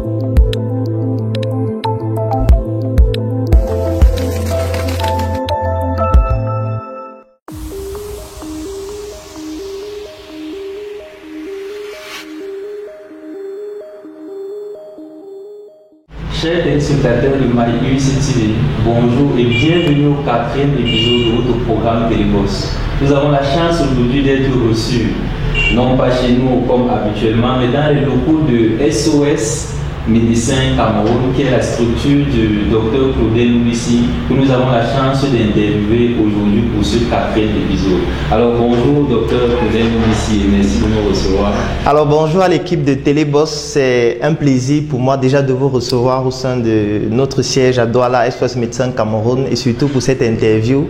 Chers téléspectateurs de MyUC TV, bonjour et bienvenue au 4e épisode de votre programme Téléboss. Nous avons la chance aujourd'hui d'être reçus, non pas chez nous comme habituellement, mais dans les locaux de SOS Médecins Cameroun, qui est la structure du Dr Claudel Noubissi, que nous avons la chance d'interviewer aujourd'hui pour ce 4e épisode. Alors bonjour Dr Claudel Noubissi et merci de nous recevoir. Alors bonjour à l'équipe de Téléboss, c'est un plaisir pour moi déjà de vous recevoir au sein de notre siège à Douala, SOS Médecins Cameroun, et surtout pour cette interview.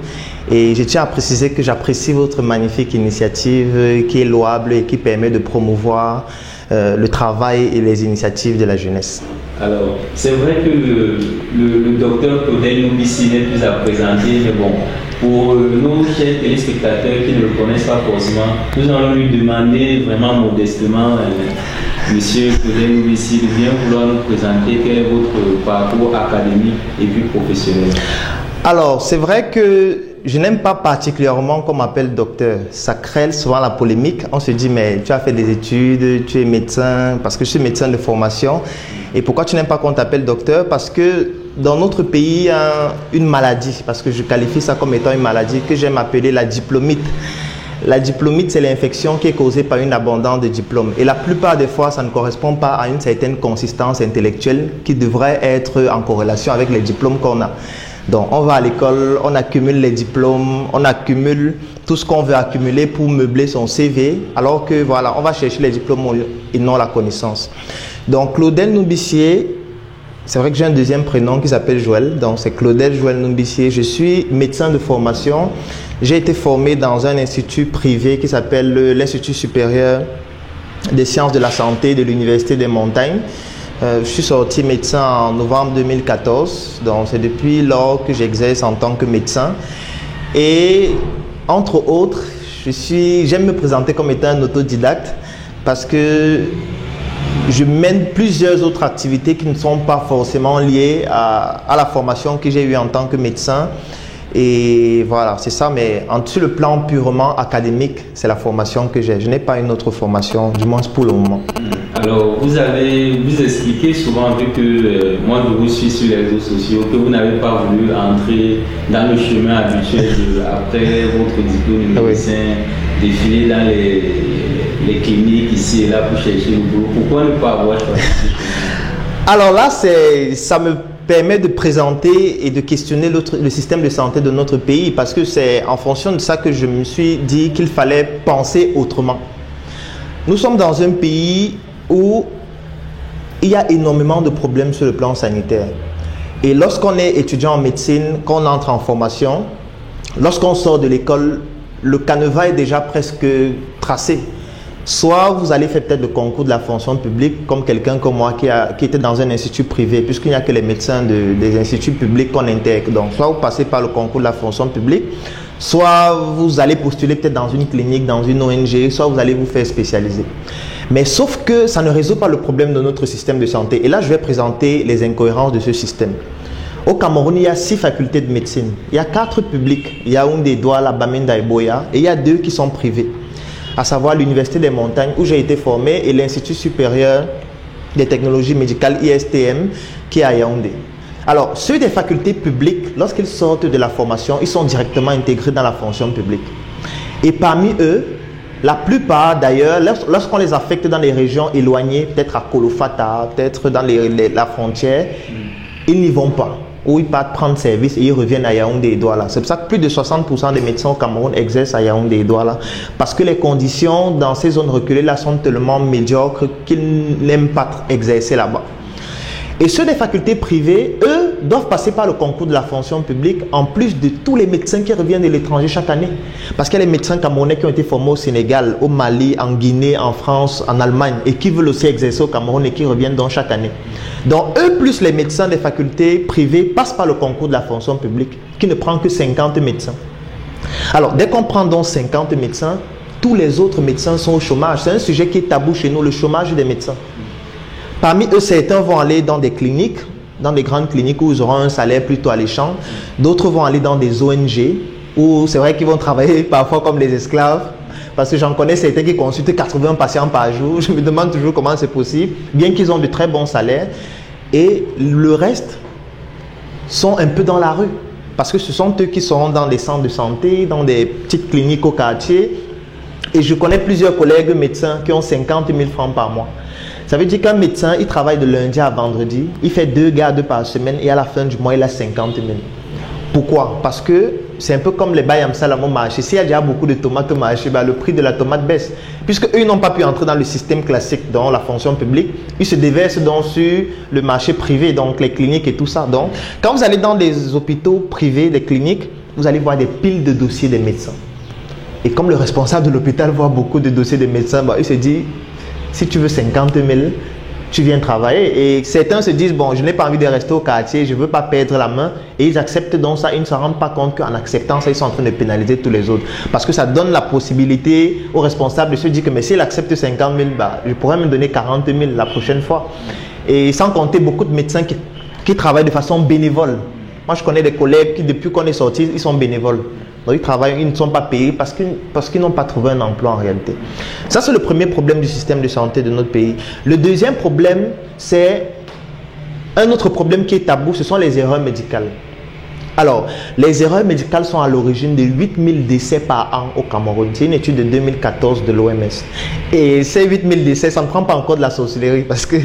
Et je tiens à préciser que j'apprécie votre magnifique initiative qui est louable et qui permet de promouvoir le travail et les initiatives de la jeunesse. Alors, c'est vrai que le docteur Claudel Noubissi n'est plus à présenter, mais bon, pour nos chers téléspectateurs qui ne le connaissent pas forcément, nous allons lui demander vraiment modestement, Monsieur Claudel Noubissi, de bien vouloir nous présenter quel est votre parcours académique et puis professionnel. Alors, c'est vrai que je n'aime pas particulièrement qu'on m'appelle docteur. Ça crée souvent la polémique. On se dit, mais tu as fait des études, tu es médecin, parce que je suis médecin de formation. Et pourquoi tu n'aimes pas qu'on t'appelle docteur? Parce que dans notre pays, il y a une maladie, parce que je qualifie ça comme étant une maladie que j'aime appeler la diplomite. La diplomite, c'est l'infection qui est causée par une abondance de diplômes. Et la plupart des fois, ça ne correspond pas à une certaine consistance intellectuelle qui devrait être en corrélation avec les diplômes qu'on a. Donc, on va à l'école, on accumule les diplômes, on accumule tout ce qu'on veut accumuler pour meubler son CV, alors que voilà, on va chercher les diplômes et non la connaissance. Donc, Claudel Noubissi, c'est vrai que j'ai un deuxième prénom qui s'appelle Joël, donc c'est Claudel Joël Noubissi. Je suis médecin de formation. J'ai été formé dans un institut privé qui s'appelle l'Institut supérieur des sciences de la santé de l'Université des Montagnes. Je suis sorti médecin en novembre 2014, donc c'est depuis lors que j'exerce en tant que médecin. Et entre autres, j'aime me présenter comme étant un autodidacte parce que je mène plusieurs autres activités qui ne sont pas forcément liées à la formation que j'ai eue en tant que médecin. Et voilà, c'est ça, mais sur le plan purement académique, c'est la formation que j'ai. Je n'ai pas une autre formation, du moins pour le moment. Alors, vous expliquez souvent, vu que moi je vous suis sur les réseaux sociaux, que vous n'avez pas voulu entrer dans le chemin habituel après votre diplôme de médecin, défiler dans les cliniques ici et là pour chercher le boulot. Pourquoi ne pas avoir choisi ce chemin? Alors là, ça me permet de présenter et de questionner le système de santé de notre pays, parce que c'est en fonction de ça que je me suis dit qu'il fallait penser autrement. Nous sommes dans un pays où il y a énormément de problèmes sur le plan sanitaire. Et lorsqu'on est étudiant en médecine, qu'on entre en formation, lorsqu'on sort de l'école, le canevas est déjà presque tracé. Soit vous allez faire peut-être le concours de la fonction publique, comme quelqu'un comme moi qui était dans un institut privé, puisqu'il n'y a que les médecins des instituts publics qu'on intègre. Donc, soit vous passez par le concours de la fonction publique, soit vous allez postuler peut-être dans une clinique, dans une ONG, soit vous allez vous faire spécialiser. Mais sauf que ça ne résout pas le problème de notre système de santé. Et là, je vais présenter les incohérences de ce système. Au Cameroun, il y a 6 facultés de médecine. Il y a 4 publiques. Il y a Yaoundé, Douala, Bamenda et Boya. Et il y a 2 qui sont privées, à savoir l'Université des Montagnes où j'ai été formé et l'Institut supérieur des technologies médicales ISTM qui est à Yaoundé. Alors, ceux des facultés publiques, lorsqu'ils sortent de la formation, ils sont directement intégrés dans la fonction publique. Et parmi eux, la plupart d'ailleurs, lorsqu'on les affecte dans les régions éloignées, peut-être à Kolofata, peut-être dans la frontière, ils n'y vont pas. Où ils partent prendre service et ils reviennent à Yaoundé et Douala. C'est pour ça que plus de 60% des médecins au Cameroun exercent à Yaoundé et Douala. Parce que les conditions dans ces zones reculées-là sont tellement médiocres qu'ils n'aiment pas exercer là-bas. Et ceux des facultés privées, eux, doivent passer par le concours de la fonction publique en plus de tous les médecins qui reviennent de l'étranger chaque année. Parce qu'il y a les médecins camerounais qui ont été formés au Sénégal, au Mali, en Guinée, en France, en Allemagne et qui veulent aussi exercer au Cameroun et qui reviennent donc chaque année. Donc eux plus les médecins des facultés privées passent par le concours de la fonction publique qui ne prend que 50 médecins. Alors dès qu'on prend donc 50 médecins, tous les autres médecins sont au chômage. C'est un sujet qui est tabou chez nous, le chômage des médecins. Parmi eux, certains vont aller dans des cliniques, dans des grandes cliniques où ils auront un salaire plutôt alléchant. D'autres vont aller dans des ONG où c'est vrai qu'ils vont travailler parfois comme des esclaves. Parce que j'en connais certains qui consultent 80 patients par jour. Je me demande toujours comment c'est possible, bien qu'ils ont de très bons salaires. Et le reste sont un peu dans la rue. Parce que ce sont eux qui seront dans des centres de santé, dans des petites cliniques au quartier. Et je connais plusieurs collègues médecins qui ont 50 000 francs par mois. Ça veut dire qu'un médecin, il travaille de lundi à vendredi, il fait 2 gardes par semaine et à la fin du mois, il a 50 000. Pourquoi? Parce que c'est un peu comme les bayam salam au marché. S'il y a déjà beaucoup de tomates au marché, le prix de la tomate baisse. Puisque eux n'ont pas pu entrer dans le système classique, dans la fonction publique, ils se déversent donc sur le marché privé, donc les cliniques et tout ça. Donc, quand vous allez dans des hôpitaux privés, des cliniques, vous allez voir des piles de dossiers des médecins. Et comme le responsable de l'hôpital voit beaucoup de dossiers des médecins, il se dit, si tu veux 50 000, tu viens travailler. Et certains se disent, bon, je n'ai pas envie de rester au quartier, je ne veux pas perdre la main. Et ils acceptent donc ça. Ils ne se rendent pas compte qu'en acceptant ça, ils sont en train de pénaliser tous les autres. Parce que ça donne la possibilité aux responsables de se dire que mais s'il accepte 50 000, je pourrais me donner 40 000 la prochaine fois. Et sans compter beaucoup de médecins qui travaillent de façon bénévole. Moi, je connais des collègues qui, depuis qu'on est sortis, ils sont bénévoles. Donc, ils travaillent, ils ne sont pas payés parce qu'ils n'ont pas trouvé un emploi en réalité. Ça, c'est le premier problème du système de santé de notre pays. Le deuxième problème, c'est un autre problème qui est tabou, ce sont les erreurs médicales. Alors, les erreurs médicales sont à l'origine de 8 000 décès par an au Cameroun. C'est une étude de 2014 de l'OMS. Et ces 8 000 décès, ça ne prend pas encore de la sorcellerie parce que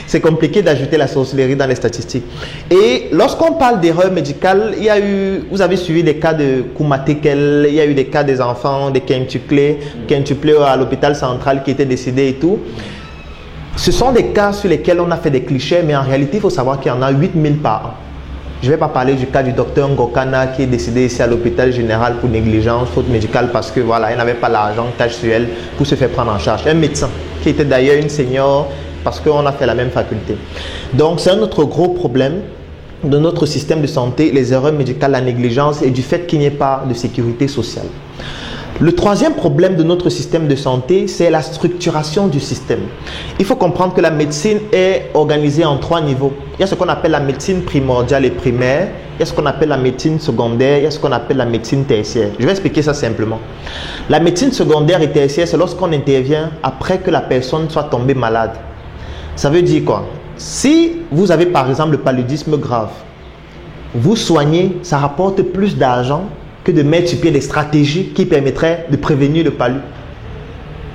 c'est compliqué d'ajouter la sorcellerie dans les statistiques. Et lorsqu'on parle d'erreurs médicales, il y a eu, vous avez suivi des cas de Koumatekel, il y a eu des cas des enfants, des quintuplés à l'hôpital central qui étaient décédés et tout. Ce sont des cas sur lesquels on a fait des clichés, mais en réalité, il faut savoir qu'il y en a 8 000 par an. Je ne vais pas parler du cas du docteur Ngokana qui est décédé ici à l'hôpital général pour négligence, faute médicale parce que voilà, il n'avait pas l'argent cash sur elle pour se faire prendre en charge. Un médecin qui était d'ailleurs une senior parce qu'on a fait la même faculté. Donc c'est un autre gros problème de notre système de santé, les erreurs médicales, la négligence et du fait qu'il n'y ait pas de sécurité sociale. Le troisième problème de notre système de santé, c'est la structuration du système. Il faut comprendre que la médecine est organisée en 3 niveaux. Il y a ce qu'on appelle la médecine primordiale et primaire, il y a ce qu'on appelle la médecine secondaire, il y a ce qu'on appelle la médecine tertiaire. Je vais expliquer ça simplement. La médecine secondaire et tertiaire, c'est lorsqu'on intervient après que la personne soit tombée malade. Ça veut dire quoi? Si vous avez par exemple le paludisme grave, vous soignez, ça rapporte plus d'argent que de mettre sur pied des stratégies qui permettraient de prévenir le palud.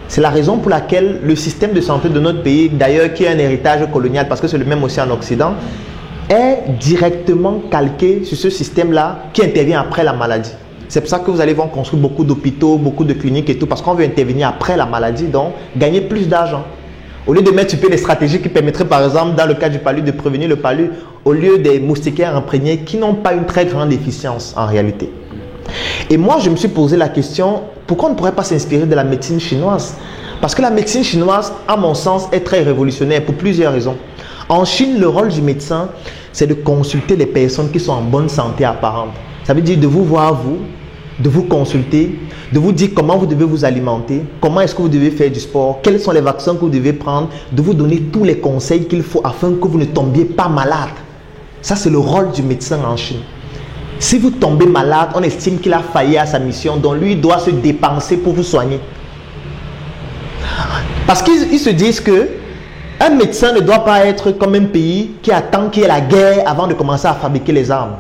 C'est la raison pour laquelle le système de santé de notre pays, d'ailleurs qui est un héritage colonial, parce que c'est le même aussi en Occident, est directement calqué sur ce système-là qui intervient après la maladie. C'est pour ça que vous allez voir construire beaucoup d'hôpitaux, beaucoup de cliniques et tout, parce qu'on veut intervenir après la maladie, donc gagner plus d'argent. Au lieu de mettre sur pied des stratégies qui permettraient, par exemple, dans le cas du palud, de prévenir le palud, au lieu des moustiquaires imprégnés qui n'ont pas une très grande efficience en réalité. Et moi, je me suis posé la question, pourquoi on ne pourrait pas s'inspirer de la médecine chinoise? Parce que la médecine chinoise, à mon sens, est très révolutionnaire pour plusieurs raisons. En Chine, le rôle du médecin, c'est de consulter les personnes qui sont en bonne santé apparente. Ça veut dire de vous voir, vous, de vous consulter, de vous dire comment vous devez vous alimenter, comment est-ce que vous devez faire du sport, quels sont les vaccins que vous devez prendre, de vous donner tous les conseils qu'il faut afin que vous ne tombiez pas malade. Ça, c'est le rôle du médecin en Chine. Si vous tombez malade, on estime qu'il a failli à sa mission, donc lui doit se dépenser pour vous soigner. Parce qu'ils se disent que un médecin ne doit pas être comme un pays qui attend qu'il y ait la guerre avant de commencer à fabriquer les armes.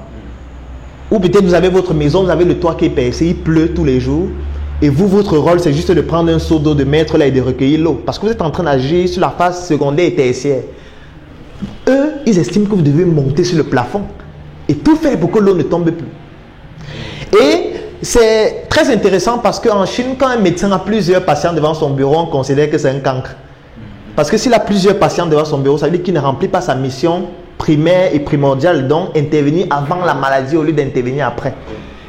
Ou peut-être vous avez votre maison, vous avez le toit qui est percé, il pleut tous les jours. Et vous, votre rôle, c'est juste de prendre un seau d'eau, de mettre là et de recueillir l'eau. Parce que vous êtes en train d'agir sur la phase secondaire et tertiaire. Eux, ils estiment que vous devez monter sur le plafond. Et tout faire pour que l'eau ne tombe plus. Et c'est très intéressant parce qu'en Chine, quand un médecin a plusieurs patients devant son bureau, on considère que c'est un cancre. Parce que s'il a plusieurs patients devant son bureau, ça veut dire qu'il ne remplit pas sa mission primaire et primordiale, donc intervenir avant la maladie au lieu d'intervenir après.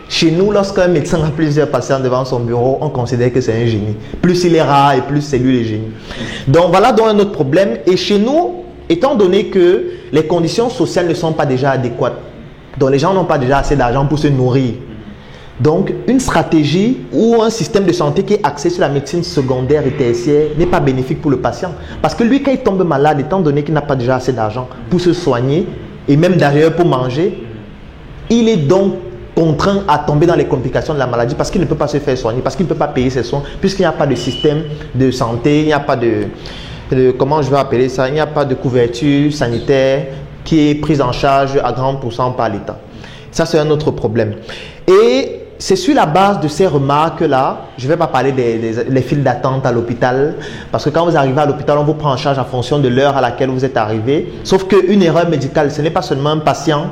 Chez nous, lorsqu'un médecin a plusieurs patients devant son bureau, on considère que c'est un génie. Plus il est rare et plus c'est lui le génie. Donc voilà donc un autre problème. Et chez nous, étant donné que les conditions sociales ne sont pas déjà adéquates, donc les gens n'ont pas déjà assez d'argent pour se nourrir. Donc, une stratégie ou un système de santé qui est axé sur la médecine secondaire et tertiaire n'est pas bénéfique pour le patient. Parce que lui, quand il tombe malade, étant donné qu'il n'a pas déjà assez d'argent pour se soigner et même d'ailleurs pour manger, il est donc contraint à tomber dans les complications de la maladie parce qu'il ne peut pas se faire soigner, parce qu'il ne peut pas payer ses soins, puisqu'il n'y a pas de système de santé, il n'y a pas comment je vais appeler ça, il n'y a pas de couverture sanitaire qui est prise en charge à 30% par l'État. Ça, c'est un autre problème. Et c'est sur la base de ces remarques-là, je ne vais pas parler des files d'attente à l'hôpital, parce que quand vous arrivez à l'hôpital, on vous prend en charge en fonction de l'heure à laquelle vous êtes arrivé. Sauf qu'une erreur médicale, ce n'est pas seulement un patient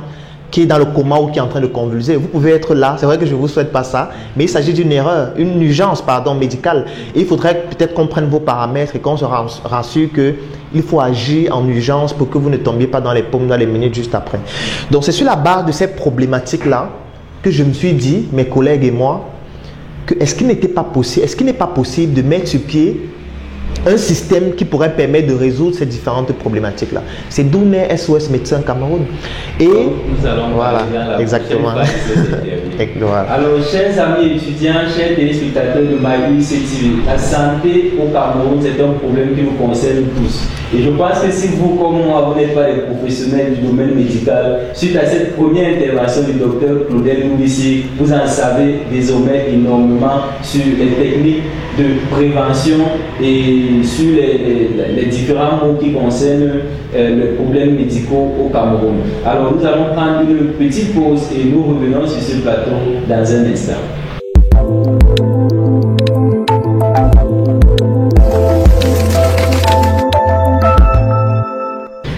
qui est dans le coma ou qui est en train de convulser. Vous pouvez être là, c'est vrai que je ne vous souhaite pas ça, mais il s'agit d'une erreur, une urgence médicale. Et il faudrait peut-être qu'on prenne vos paramètres et qu'on se rassure qu'il faut agir en urgence pour que vous ne tombiez pas dans les pommes dans les minutes juste après. Donc c'est sur la base de ces problématiques-là que je me suis dit, mes collègues et moi, que est-ce qu'il n'est pas possible de mettre sur pied un système qui pourrait permettre de résoudre ces différentes problématiques-là. C'est d'où naît SOS Médecins Cameroun. Et nous allons voilà, exactement. Voilà. Alors, chers amis étudiants, chers téléspectateurs de MyUIC, la santé au Cameroun, c'est un problème qui nous concerne tous. Et je pense que si vous, comme moi, vous n'êtes pas des professionnels du domaine médical, suite à cette première intervention du docteur Claudel Noubissi, vous en savez désormais énormément sur les techniques de prévention et sur les différents mots qui concernent les problèmes médicaux au Cameroun. Alors nous allons prendre une petite pause et nous revenons sur ce plateau dans un instant.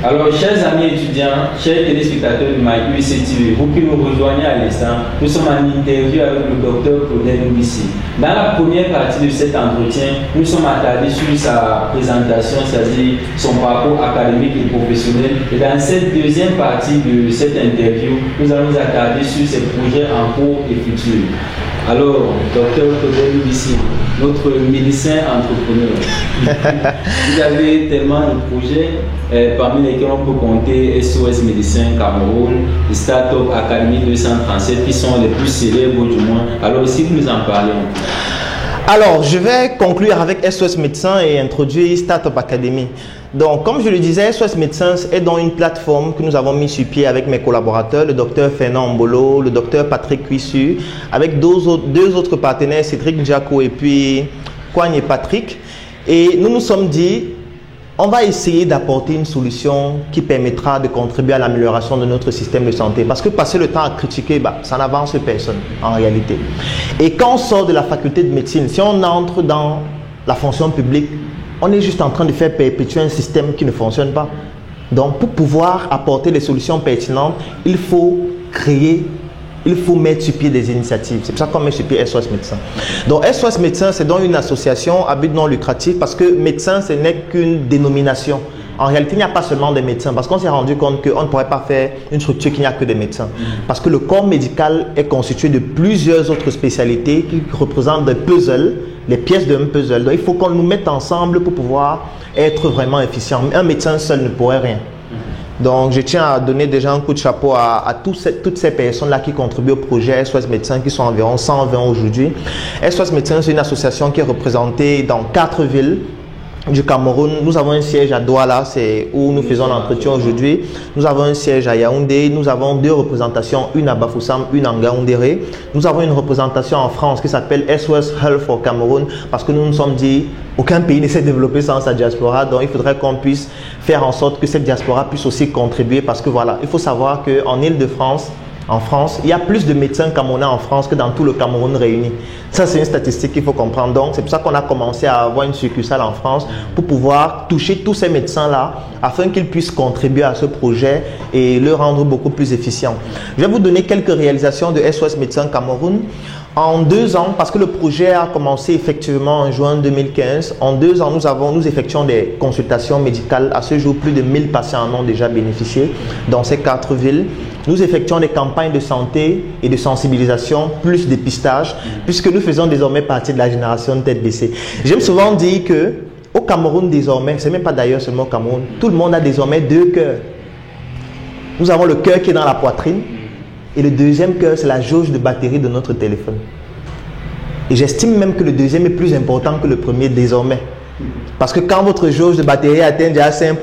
Alors, chers amis étudiants, chers téléspectateurs de MyUIC TV, vous qui nous rejoignez à l'instant, nous sommes en interview avec le docteur Claudel Noubissi. Dans la première partie de cet entretien, nous sommes attardés sur sa présentation, c'est-à-dire son parcours académique et professionnel. Et dans cette deuxième partie de cette interview, nous allons nous attarder sur ses projets en cours et futurs. Alors, docteur Claudel Noubissi, notre médecin entrepreneur, vous avez tellement de projets parmi lesquels on peut compter SOS Médecins Cameroun, les Startup Academy 237 qui sont les plus célèbres du moins. Alors, si vous nous en parlez un peu. Alors, je vais conclure avec SOS Médecins et introduire Startup Academy. Donc, comme je le disais, SOS Médecins est dans une plateforme que nous avons mis sur pied avec mes collaborateurs, le docteur Fernand Mbolo, le docteur Patrick Cuissu, avec deux autres partenaires, Cédric Diaco et puis Kwang et Patrick. Et nous nous sommes dit, on va essayer d'apporter une solution qui permettra de contribuer à l'amélioration de notre système de santé. Parce que passer le temps à critiquer, ça n'avance personne en réalité. Et quand on sort de la faculté de médecine, si on entre dans la fonction publique, on est juste en train de faire perpétuer un système qui ne fonctionne pas. Donc, pour pouvoir apporter des solutions pertinentes, il faut mettre sur pied des initiatives. C'est pour ça qu'on met sur pied SOS Médecins. Donc, SOS Médecins, c'est donc une association à but non lucratif parce que médecin, ce n'est qu'une dénomination. En réalité, il n'y a pas seulement des médecins parce qu'on s'est rendu compte qu'on ne pourrait pas faire une structure qui n'y a que des médecins. Parce que le corps médical est constitué de plusieurs autres spécialités qui représentent des puzzles, les pièces d'un puzzle. Donc, il faut qu'on nous mette ensemble pour pouvoir être vraiment efficient. Un médecin seul ne pourrait rien. Donc, je tiens à donner déjà un coup de chapeau à toutes ces personnes-là qui contribuent au projet SOS Médecins, qui sont environ 120 aujourd'hui. SOS Médecins, c'est une association qui est représentée dans 4 villes du Cameroun. Nous avons un siège à Douala, c'est où nous faisons l'entretien aujourd'hui. Nous avons un siège à Yaoundé. Nous avons 2 représentations, une à Bafoussam, une à Ngaoundéré. Nous avons une représentation en France qui s'appelle SOS Health for Cameroun parce que nous nous sommes dit aucun pays ne s'est développé sans sa diaspora. Donc, il faudrait qu'on puisse faire en sorte que cette diaspora puisse aussi contribuer parce que voilà, il faut savoir qu'en Île-de-France, en France, il y a plus de médecins camerounais en France que dans tout le Cameroun réuni. Ça, c'est une statistique qu'il faut comprendre. Donc, c'est pour ça qu'on a commencé à avoir une succursale en France pour pouvoir toucher tous ces médecins-là afin qu'ils puissent contribuer à ce projet et le rendre beaucoup plus efficient. Je vais vous donner quelques réalisations de SOS Médecins Cameroun. En 2 ans, parce que le projet a commencé effectivement en juin 2015, en 2 ans, nous effectuons des consultations médicales. À ce jour, plus de 1000 patients en ont déjà bénéficié dans ces 4 villes. Nous effectuons des campagnes de santé et de sensibilisation, plus dépistage, puisque nous faisons désormais partie de la génération tête baissée. J'aime souvent dire que au Cameroun désormais, c'est même pas d'ailleurs seulement au Cameroun, tout le monde a désormais 2 cœurs. Nous avons le cœur qui est dans la poitrine Et le deuxième cœur, c'est la jauge de batterie de notre téléphone. Et j'estime même que le deuxième est plus important que le premier désormais. Parce que quand votre jauge de batterie atteint déjà 5%,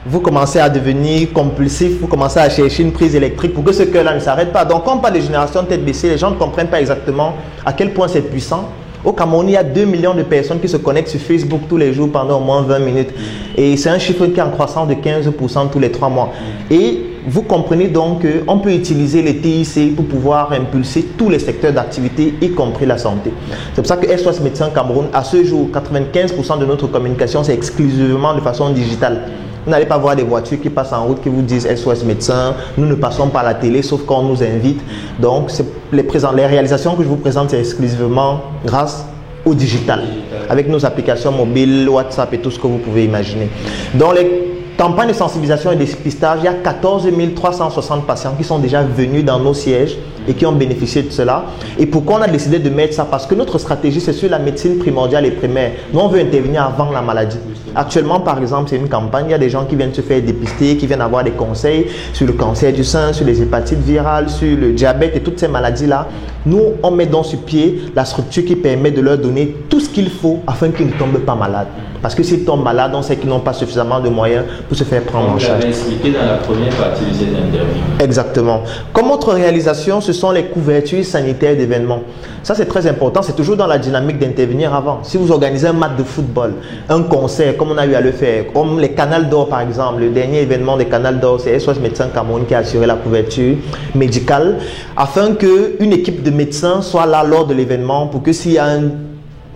vous commencez à devenir compulsif, vous commencez à chercher une prise électrique pour que ce cœur-là ne s'arrête pas. Donc, quand on parle de génération tête baissée, les gens ne comprennent pas exactement à quel point c'est puissant. Au Cameroun, il y a 2 millions de personnes qui se connectent sur Facebook tous les jours pendant au moins 20 minutes. Et c'est un chiffre qui est en croissance de 15% tous les 3 mois. Et vous comprenez donc qu'on peut utiliser les TIC pour pouvoir impulser tous les secteurs d'activité, y compris la santé. C'est pour ça que SOS Médecins Cameroun, à ce jour, 95% de notre communication, c'est exclusivement de façon digitale. Vous n'allez pas voir des voitures qui passent en route qui vous disent SOS médecin. Nous ne passons pas à la télé sauf quand on nous invite. Donc, les réalisations que je vous présente, c'est exclusivement grâce au digital. Avec nos applications mobiles, WhatsApp et tout ce que vous pouvez imaginer. Dans les campagnes de sensibilisation et de dépistage, il y a 14 360 patients qui sont déjà venus dans nos sièges et qui ont bénéficié de cela. Et pourquoi on a décidé de mettre ça? Parce que notre stratégie, c'est sur la médecine primordiale et primaire. Nous, on veut intervenir avant la maladie. Actuellement, par exemple, c'est une campagne. Il y a des gens qui viennent se faire dépister, qui viennent avoir des conseils sur le cancer du sein, sur les hépatites virales, sur le diabète et toutes ces maladies-là. Nous, on met donc sur pied la structure qui permet de leur donner tout ce qu'il faut afin qu'ils ne tombent pas malades. Parce que s'ils tombent malades, on sait qu'ils n'ont pas suffisamment de moyens pour se faire prendre en charge. Vous l'avez expliqué dans la première partie de cette interview. Exactement. Comme autre réalisation, ce sont les couvertures sanitaires d'événements. Ça, c'est très important. C'est toujours dans la dynamique d'intervenir avant. Si vous organisez un match de football, un concert, comme on a eu à le faire, comme les Canals d'Or par exemple, le dernier événement des Canals d'Or, c'est SOS Médecins Cameroun qui a assuré la couverture médicale afin qu'une équipe de médecins soit là lors de l'événement pour que s'il y a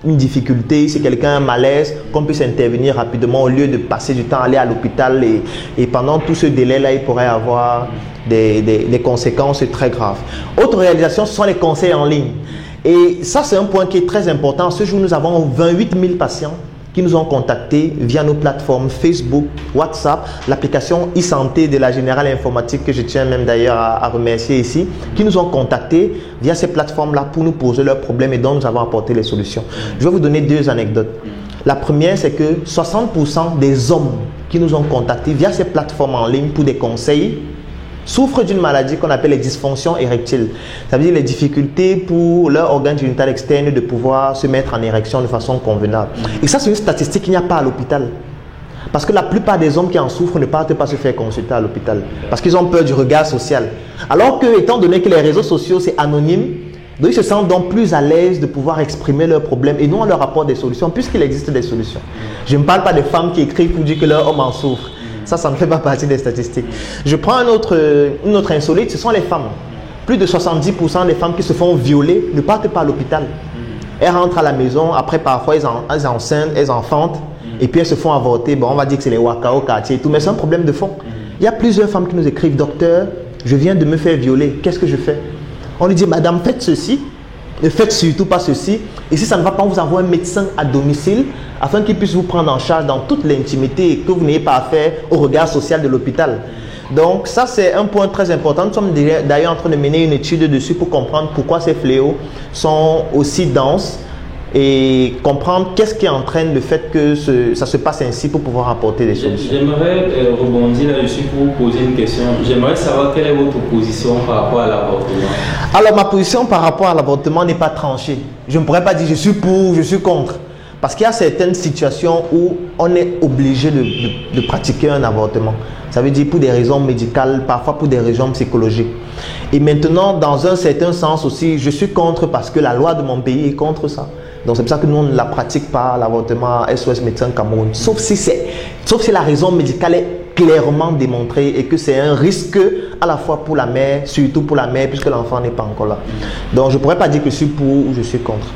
une difficulté, si quelqu'un a un malaise, qu'on puisse intervenir rapidement au lieu de passer du temps à aller à l'hôpital et pendant tout ce délai-là, il pourrait avoir des conséquences très graves. Autre réalisation, ce sont les conseils en ligne. Et ça, c'est un point qui est très important. Ce jour, nous avons 28 000 patients qui nous ont contactés via nos plateformes Facebook, WhatsApp, l'application e-santé de la Générale Informatique que je tiens même d'ailleurs à remercier ici, qui nous ont contactés via ces plateformes-là pour nous poser leurs problèmes et dont nous avons apporté les solutions. Je vais vous donner 2 anecdotes. La première, c'est que 60% des hommes qui nous ont contactés via ces plateformes en ligne pour des conseils souffrent d'une maladie qu'on appelle les dysfonctions érectiles. Ça veut dire les difficultés pour leur organe génital externe de pouvoir se mettre en érection de façon convenable. Et ça, c'est une statistique qu'il n'y a pas à l'hôpital. Parce que la plupart des hommes qui en souffrent ne partent pas se faire consulter à l'hôpital. Parce qu'ils ont peur du regard social. Alors que, étant donné que les réseaux sociaux, c'est anonyme, donc ils se sentent donc plus à l'aise de pouvoir exprimer leurs problèmes et nous, on leur apporte des solutions, puisqu'il existe des solutions. Je ne parle pas des femmes qui écrivent pour dire que leur homme en souffre. Ça ne fait pas partie des statistiques. Je prends une autre insolite, ce sont les femmes. Plus de 70% des femmes qui se font violer ne partent pas à l'hôpital. Elles rentrent à la maison, après parfois elles enceintent, elles enfantent, et puis elles se font avorter. Bon, on va dire que c'est les waka au quartier et tout, mais c'est un problème de fond. Il y a plusieurs femmes qui nous écrivent, docteur, je viens de me faire violer, qu'est-ce que je fais? On lui dit, madame, faites ceci, ne faites surtout pas ceci. Et si ça ne va pas, on vous envoie un médecin à domicile afin qu'il puisse vous prendre en charge dans toute l'intimité que vous n'ayez pas à faire au regard social de l'hôpital. Donc ça, c'est un point très important. Nous sommes d'ailleurs en train de mener une étude dessus pour comprendre pourquoi ces fléaux sont aussi denses et comprendre qu'est-ce qui entraîne le fait que ça se passe ainsi pour pouvoir apporter des solutions. J'aimerais rebondir là-dessus pour vous poser une question. J'aimerais savoir quelle est votre position par rapport à l'avortement. Alors ma position par rapport à l'avortement n'est pas tranchée. Je ne pourrais pas dire je suis pour, je suis contre. Parce qu'il y a certaines situations où on est obligé de pratiquer un avortement. Ça veut dire pour des raisons médicales, parfois pour des raisons psychologiques. Et maintenant, dans un certain sens aussi, je suis contre parce que la loi de mon pays est contre ça. Donc c'est pour ça que nous on ne la pratique pas, l'avortement SOS Médecins Cameroun. Sauf si la raison médicale est clairement démontrée et que c'est un risque à la fois pour la mère, surtout pour la mère puisque l'enfant n'est pas encore là. Donc je ne pourrais pas dire que je suis pour ou je suis contre.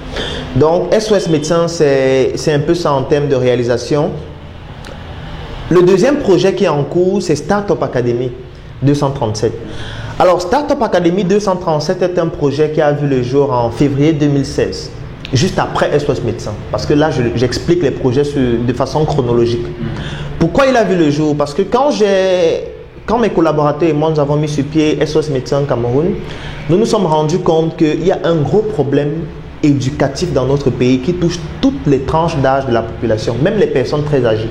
Donc SOS Médecins, c'est un peu ça en termes de réalisation. Le deuxième projet qui est en cours, c'est Startup Academy 237. Alors Startup Academy 237 est un projet qui a vu le jour en février 2016. Juste après SOS Médecins. Parce que là, j'explique les projets de façon chronologique. Pourquoi il a vu le jour? Parce que quand mes collaborateurs et moi, nous avons mis sur pied SOS Médecins Cameroun, nous nous sommes rendus compte qu'il y a un gros problème éducatif dans notre pays qui touche toutes les tranches d'âge de la population, même les personnes très âgées.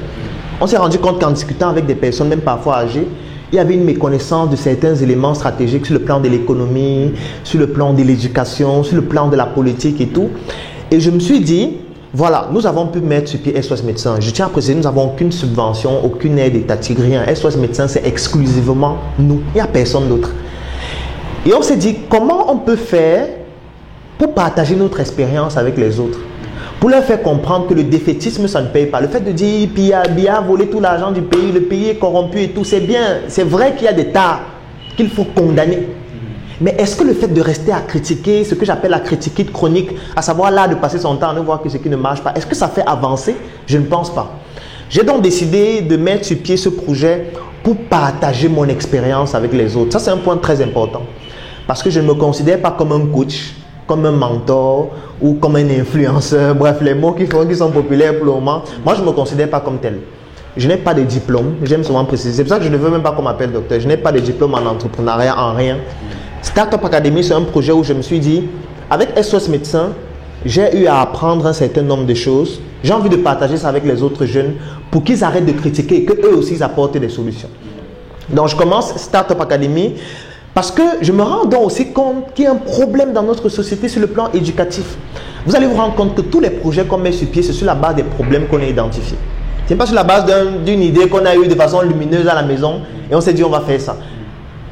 On s'est rendu compte qu'en discutant avec des personnes, même parfois âgées, il y avait une méconnaissance de certains éléments stratégiques sur le plan de l'économie, sur le plan de l'éducation, sur le plan de la politique et tout. Et je me suis dit, voilà, nous avons pu mettre sur pied SOS Médecins. Je tiens à préciser, nous n'avons aucune subvention, aucune aide étatique, rien. SOS Médecins, c'est exclusivement nous. Il n'y a personne d'autre. Et on s'est dit, comment on peut faire pour partager notre expérience avec les autres? Pour leur faire comprendre que le défaitisme, ça ne paye pas. Le fait de dire, puis il a volé tout l'argent du pays, le pays est corrompu et tout, c'est bien. C'est vrai qu'il y a des tas qu'il faut condamner. Mais est-ce que le fait de rester à critiquer, ce que j'appelle la critique chronique, à savoir là de passer son temps à ne voir que ce qui ne marche pas, est-ce que ça fait avancer? Je ne pense pas. J'ai donc décidé de mettre sur pied ce projet pour partager mon expérience avec les autres. Ça, c'est un point très important. Parce que je ne me considère pas comme un coach, comme un mentor ou comme un influenceur. Bref, les mots qui sont populaires pour le moment. Moi, je ne me considère pas comme tel. Je n'ai pas de diplôme. J'aime souvent préciser. C'est pour ça que je ne veux même pas qu'on m'appelle docteur. Je n'ai pas de diplôme en entrepreneuriat, en rien. Startup Academy, c'est un projet où je me suis dit, avec SOS Médecins, j'ai eu à apprendre un certain nombre de choses. J'ai envie de partager ça avec les autres jeunes pour qu'ils arrêtent de critiquer et qu'eux aussi ils apportent des solutions. Donc, je commence Startup Academy parce que je me rends donc aussi compte qu'il y a un problème dans notre société sur le plan éducatif. Vous allez vous rendre compte que tous les projets qu'on met sur pied, c'est sur la base des problèmes qu'on a identifiés. Ce n'est pas sur la base d'une idée qu'on a eue de façon lumineuse à la maison et on s'est dit on va faire ça.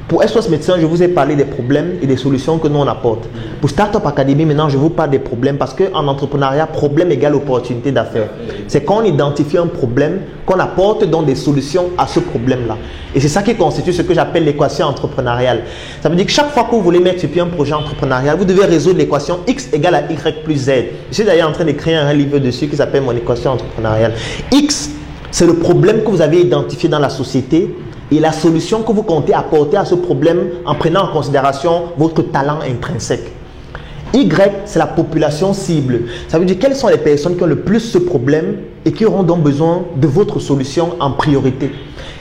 Pour SOS Médecins, je vous ai parlé des problèmes et des solutions que nous on apporte. Pour Startup Academy, maintenant, je vous parle des problèmes parce qu'en entrepreneuriat, problème égale opportunité d'affaires. C'est quand on identifie un problème, qu'on apporte donc des solutions à ce problème-là. Et c'est ça qui constitue ce que j'appelle l'équation entrepreneuriale. Ça veut dire que chaque fois que vous voulez mettre sur pied un projet entrepreneurial, vous devez résoudre l'équation X égale à Y plus Z. Je suis d'ailleurs en train d'écrire un livre dessus qui s'appelle mon équation entrepreneuriale. X, c'est le problème que vous avez identifié dans la société et la solution que vous comptez apporter à ce problème en prenant en considération votre talent intrinsèque. Y, c'est la population cible. Ça veut dire quelles sont les personnes qui ont le plus ce problème et qui auront donc besoin de votre solution en priorité.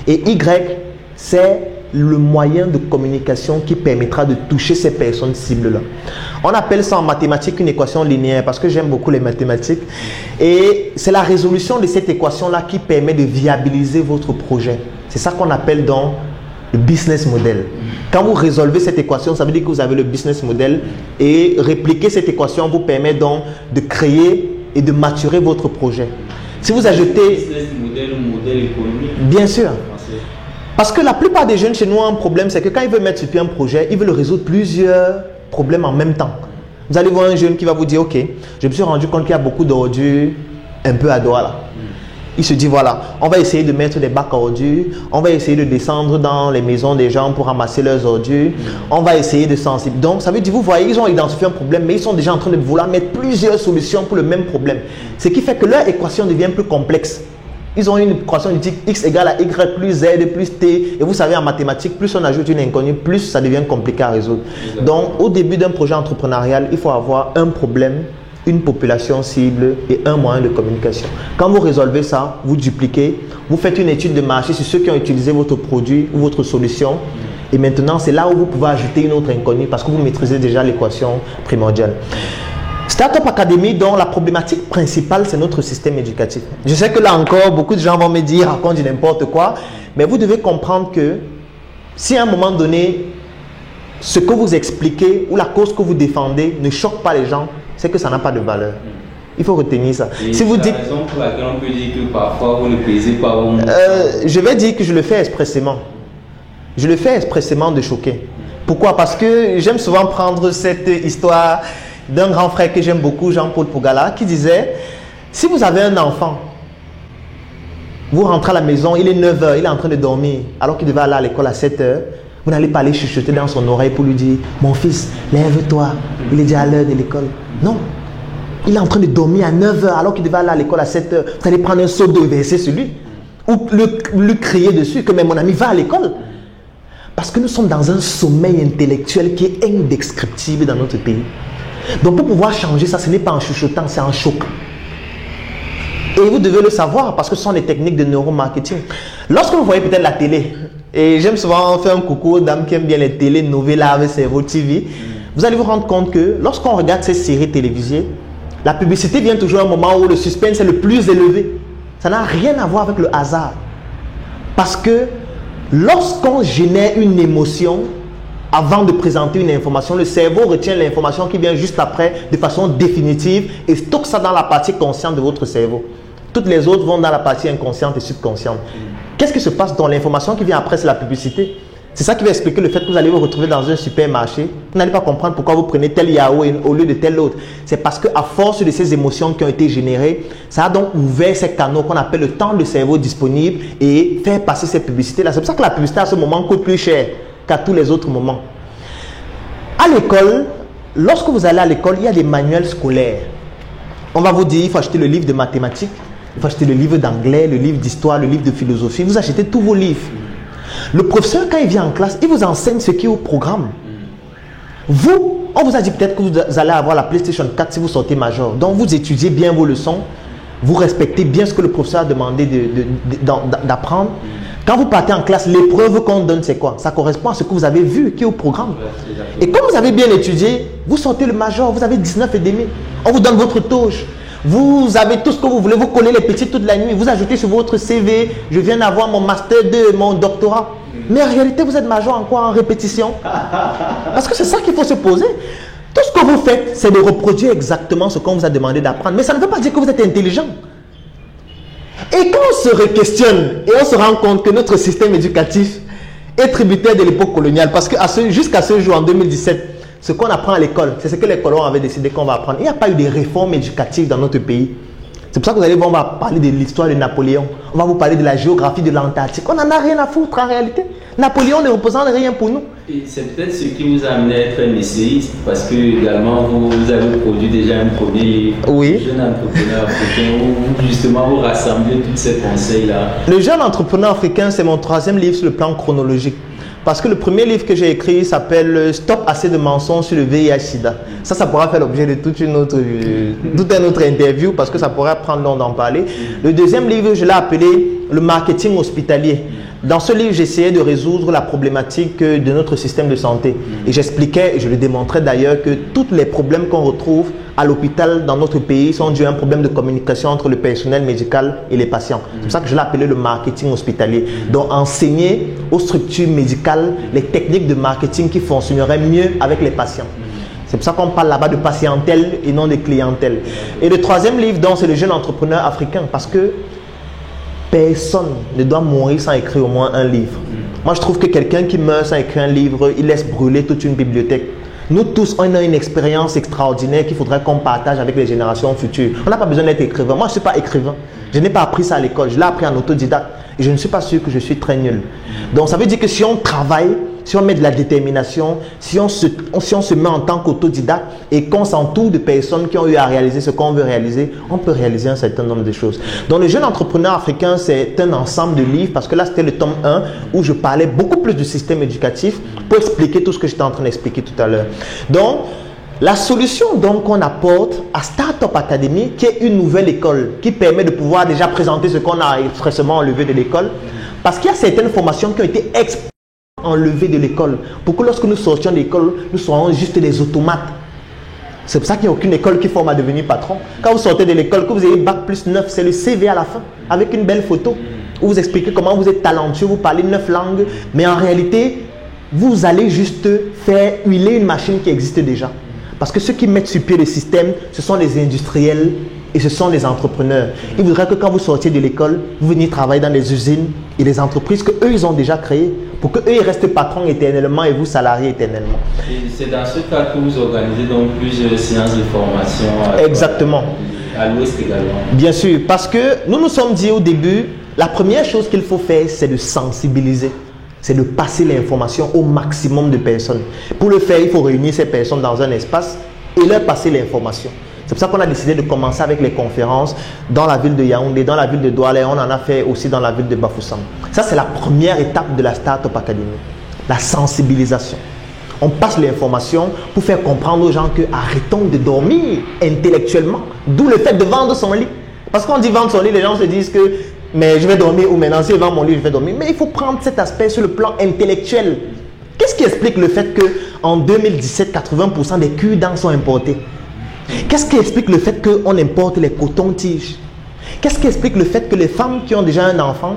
Et Y, c'est le moyen de communication qui permettra de toucher ces personnes cibles-là. On appelle ça en mathématiques une équation linéaire parce que j'aime beaucoup les mathématiques. Et c'est la résolution de cette équation-là qui permet de viabiliser votre projet. C'est ça qu'on appelle donc le business model. Quand vous résolvez cette équation, ça veut dire que vous avez le business model et répliquer cette équation vous permet donc de créer et de maturer votre projet. Si vous ajoutez... Business model ou modèle économique. Bien sûr. Parce que la plupart des jeunes chez nous ont un problème, c'est que quand ils veulent mettre sur pied un projet, ils veulent résoudre plusieurs problèmes en même temps. Vous allez voir un jeune qui va vous dire, ok, je me suis rendu compte qu'il y a beaucoup d'ordures un peu à Douala. Il se dit, voilà, on va essayer de mettre des bacs à ordures, on va essayer de descendre dans les maisons des gens pour ramasser leurs ordures, on va essayer de sensibiliser. Donc, ça veut dire, vous voyez, ils ont identifié un problème, mais ils sont déjà en train de vouloir mettre plusieurs solutions pour le même problème. Ce qui fait que leur équation devient plus complexe. Ils ont une équation du type X égale à Y plus Z plus T. Et vous savez, en mathématiques, plus on ajoute une inconnue, plus ça devient compliqué à résoudre. Donc, au début d'un projet entrepreneurial, il faut avoir un problème, une population cible et un moyen de communication. Quand vous résolvez ça, vous dupliquez, vous faites une étude de marché sur ceux qui ont utilisé votre produit ou votre solution. Et maintenant, c'est là où vous pouvez ajouter une autre inconnue parce que vous maîtrisez déjà l'équation primordiale. Startup Academy, dont la problématique principale, c'est notre système éducatif. Je sais que là encore, beaucoup de gens vont me dire, raconte du n'importe quoi, mais vous devez comprendre que si à un moment donné, ce que vous expliquez ou la cause que vous défendez ne choque pas les gens, c'est que ça n'a pas de valeur. Il faut retenir ça. Et si vous dites, la raison pour laquelle on peut dire que parfois vous ne pesez pas au monde. je vais dire que je le fais expressément. Je le fais expressément de choquer. Pourquoi? Parce que j'aime souvent prendre cette histoire d'un grand frère que j'aime beaucoup, Jean-Paul Pogala, qui disait, si vous avez un enfant, vous rentrez à la maison, il est 9 h, il est en train de dormir, alors qu'il devait aller à l'école à 7 h, vous n'allez pas aller chuchoter dans son oreille pour lui dire, mon fils, lève-toi, il est déjà à l'heure de l'école. Non, il est en train de dormir à 9 h, alors qu'il devait aller à l'école à 7 h, vous allez prendre un seau d'eau et verser sur lui, ou lui crier dessus, que mais mon ami va à l'école. Parce que nous sommes dans un sommeil intellectuel qui est indescriptible dans notre pays. Donc pour pouvoir changer ça, ce n'est pas en chuchotant, c'est en choc. Et vous devez le savoir parce que ce sont des techniques de neuromarketing. Lorsque vous voyez peut-être la télé, et j'aime souvent faire un coucou aux dames qui aiment bien les télé, Novella, Cerveau TV, vous allez vous rendre compte que lorsqu'on regarde ces séries télévisées, la publicité vient toujours à un moment où le suspense est le plus élevé. Ça n'a rien à voir avec le hasard. Parce que Lorsqu'on génère une émotion, avant de présenter une information, le cerveau retient l'information qui vient juste après de façon définitive et stocke ça dans la partie consciente de votre cerveau. Toutes les autres vont dans la partie inconsciente et subconsciente. Qu'est-ce qui se passe dans l'information qui vient après? C'est la publicité. C'est ça qui va expliquer le fait que vous allez vous retrouver dans un supermarché. Vous n'allez pas comprendre pourquoi vous prenez tel yaourt au lieu de tel autre. C'est parce qu'à force de ces émotions qui ont été générées, ça a donc ouvert ces canaux qu'on appelle le temps de cerveau disponible et faire passer ces publicités-là. C'est pour ça que la publicité à ce moment coûte plus cher qu'à tous les autres moments. À l'école, lorsque vous allez à l'école, il y a des manuels scolaires. On va vous dire, il faut acheter le livre de mathématiques, il faut acheter le livre d'anglais, le livre d'histoire, le livre de philosophie. Vous achetez tous vos livres. Le professeur, quand il vient en classe, il vous enseigne ce qui est au programme. Vous, on vous a dit peut-être que vous allez avoir la PlayStation 4 si vous sortez major. Donc, vous étudiez bien vos leçons. Vous respectez bien ce que le professeur a demandé d'apprendre. Quand vous partez en classe, l'épreuve qu'on donne, c'est quoi? Ça correspond à ce que vous avez vu, qui est au programme. Et comme vous avez bien étudié, vous sortez le major, vous avez 19,5. On vous donne votre touche. Vous avez tout ce que vous voulez, vous collez les petits toute la nuit, vous ajoutez sur votre CV, je viens d'avoir mon master 2, mon doctorat. Mais en réalité, vous êtes major en quoi? En répétition. Parce que c'est ça qu'il faut se poser. Tout ce que vous faites, c'est de reproduire exactement ce qu'on vous a demandé d'apprendre. Mais ça ne veut pas dire que vous êtes intelligent. Et quand on se questionne et on se rend compte que notre système éducatif est tributaire de l'époque coloniale, parce que jusqu'à ce jour, en 2017, ce qu'on apprend à l'école, c'est ce que les colons avaient décidé qu'on va apprendre. Il n'y a pas eu de réforme éducative dans notre pays. C'est pour ça que vous allez voir, on va parler de l'histoire de Napoléon. On va vous parler de la géographie de l'Antarctique. On n'en a rien à foutre en réalité. Napoléon ne représente rien pour nous. Et c'est peut-être ce qui vous a amené à être un essayiste, parce que également vous avez produit déjà un premier livre, oui. Jeune entrepreneur africain, où justement vous rassemblez tous ces conseils-là. Le jeune entrepreneur africain, c'est mon 3e livre sur le plan chronologique. Parce que le premier livre que j'ai écrit s'appelle Stop assez de mensonges sur le VIH-Sida. Ça pourra faire l'objet de toute une autre interview parce que ça pourrait prendre long d'en parler. Le 2e livre, je l'ai appelé Le marketing hospitalier. Dans ce livre, j'essayais de résoudre la problématique de notre système de santé. Et j'expliquais, et je le démontrais d'ailleurs, que tous les problèmes qu'on retrouve à l'hôpital dans notre pays sont dus à un problème de communication entre le personnel médical et les patients. C'est pour ça que je l'ai appelé le marketing hospitalier. Donc, enseigner aux structures médicales les techniques de marketing qui fonctionneraient mieux avec les patients. C'est pour ça qu'on parle là-bas de patientèle et non de clientèle. Et le 3e livre, donc, c'est le jeune entrepreneur africain. Parce que personne ne doit mourir sans écrire au moins un livre. Moi, je trouve que quelqu'un qui meurt sans écrire un livre, il laisse brûler toute une bibliothèque. Nous tous, on a une expérience extraordinaire qu'il faudrait qu'on partage avec les générations futures. On n'a pas besoin d'être écrivain. Moi, je ne suis pas écrivain. Je n'ai pas appris ça à l'école. Je l'ai appris en autodidacte. Et je ne suis pas sûr que je suis très nul. Donc, ça veut dire que si on travaille, si on met de la détermination, si on se met en tant qu'autodidacte et qu'on s'entoure de personnes qui ont eu à réaliser ce qu'on veut réaliser, on peut réaliser un certain nombre de choses. Donc, le jeune entrepreneur africain, c'est un ensemble de livres parce que là, c'était le tome 1 où je parlais beaucoup plus du système éducatif pour expliquer tout ce que j'étais en train d'expliquer tout à l'heure. Donc, la solution qu'on apporte à Startup Academy, qui est une nouvelle école qui permet de pouvoir déjà présenter ce qu'on a expressément enlevé de l'école, parce qu'il y a certaines formations qui ont été enlevées de l'école, pour que lorsque nous sortions de l'école, nous soyons juste des automates. C'est pour ça qu'il n'y a aucune école qui forme à devenir patron. Quand vous sortez de l'école, que vous ayez bac plus 9, c'est le CV à la fin, avec une belle photo, où vous expliquez comment vous êtes talentueux, vous parlez 9 langues, mais en réalité, vous allez juste faire huiler une machine qui existe déjà. Parce que ceux qui mettent sur pied le système, ce sont les industriels et ce sont les entrepreneurs. Ils voudraient que quand vous sortiez de l'école, vous veniez travailler dans les usines et les entreprises qu'eux, ils ont déjà créées pour qu'eux, ils restent patrons éternellement et vous salariés éternellement. Et c'est dans ce cas que vous organisez donc plusieurs séances de formation. Exactement. À l'Ouest également. Bien sûr, parce que nous nous sommes dit au début, la première chose qu'il faut faire, c'est de sensibiliser. C'est de passer l'information au maximum de personnes. Pour le faire, il faut réunir ces personnes dans un espace et leur passer l'information. C'est pour ça qu'on a décidé de commencer avec les conférences dans la ville de Yaoundé, dans la ville de Douala, et on en a fait aussi dans la ville de Bafoussam. Ça, c'est la première étape de la Startup Academy, la sensibilisation. On passe l'information pour faire comprendre aux gens que arrêtons de dormir intellectuellement, d'où le fait de vendre son lit. Parce qu'on dit vendre son lit, les gens se disent que mais je vais dormir où maintenant? Si je vends mon lit, je vais dormir. Mais il faut prendre cet aspect sur le plan intellectuel. Qu'est-ce qui explique le fait qu'en 2017, 80% des cure-dents sont importés? Qu'est-ce qui explique le fait qu'on importe les cotons-tiges? Qu'est-ce qui explique le fait que les femmes qui ont déjà un enfant,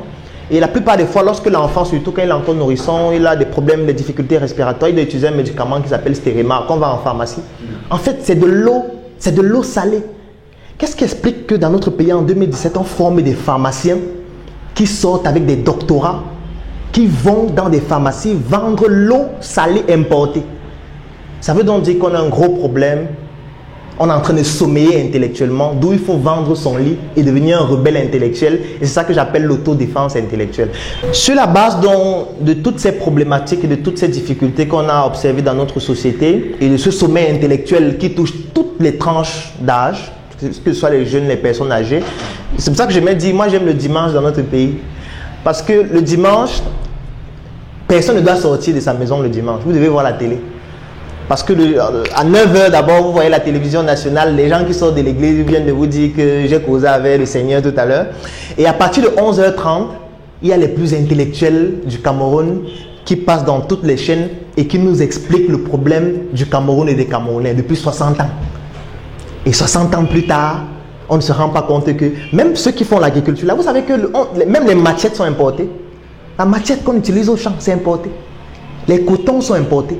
Et la plupart des fois, lorsque l'enfant, surtout quand il est encore nourrisson, il a des problèmes, des difficultés respiratoires, il doit utiliser un médicament qui s'appelle Stéréma, qu'on va en pharmacie. En fait, c'est de l'eau salée. Qu'est-ce qui explique que dans notre pays, en 2017, on forme des pharmaciens qui sortent avec des doctorats, qui vont dans des pharmacies vendre l'eau salée importée? Ça veut donc dire qu'on a un gros problème. On est en train de sommeiller intellectuellement, d'où il faut vendre son lit et devenir un rebelle intellectuel. Et c'est ça que j'appelle l'autodéfense intellectuelle. Sur la base de toutes ces problématiques et de toutes ces difficultés qu'on a observées dans notre société et de ce sommeil intellectuel qui touche toutes les tranches d'âge, que ce soit les jeunes, les personnes âgées, c'est pour ça que j'aimais dire, moi j'aime le dimanche dans notre pays. Parce que le dimanche, personne ne doit sortir de sa maison le dimanche. Vous devez voir la télé. Parce que à 9h d'abord, vous voyez la télévision nationale, les gens qui sortent de l'église viennent de vous dire que j'ai causé avec le Seigneur tout à l'heure. Et à partir de 11h30, il y a les plus intellectuels du Cameroun qui passent dans toutes les chaînes et qui nous expliquent le problème du Cameroun et des Camerounais depuis 60 ans. Et 60 ans plus tard, on ne se rend pas compte que même ceux qui font l'agriculture, là, vous savez que même les machettes sont importées. La machette qu'on utilise au champ, c'est importé. Les cotons sont importés.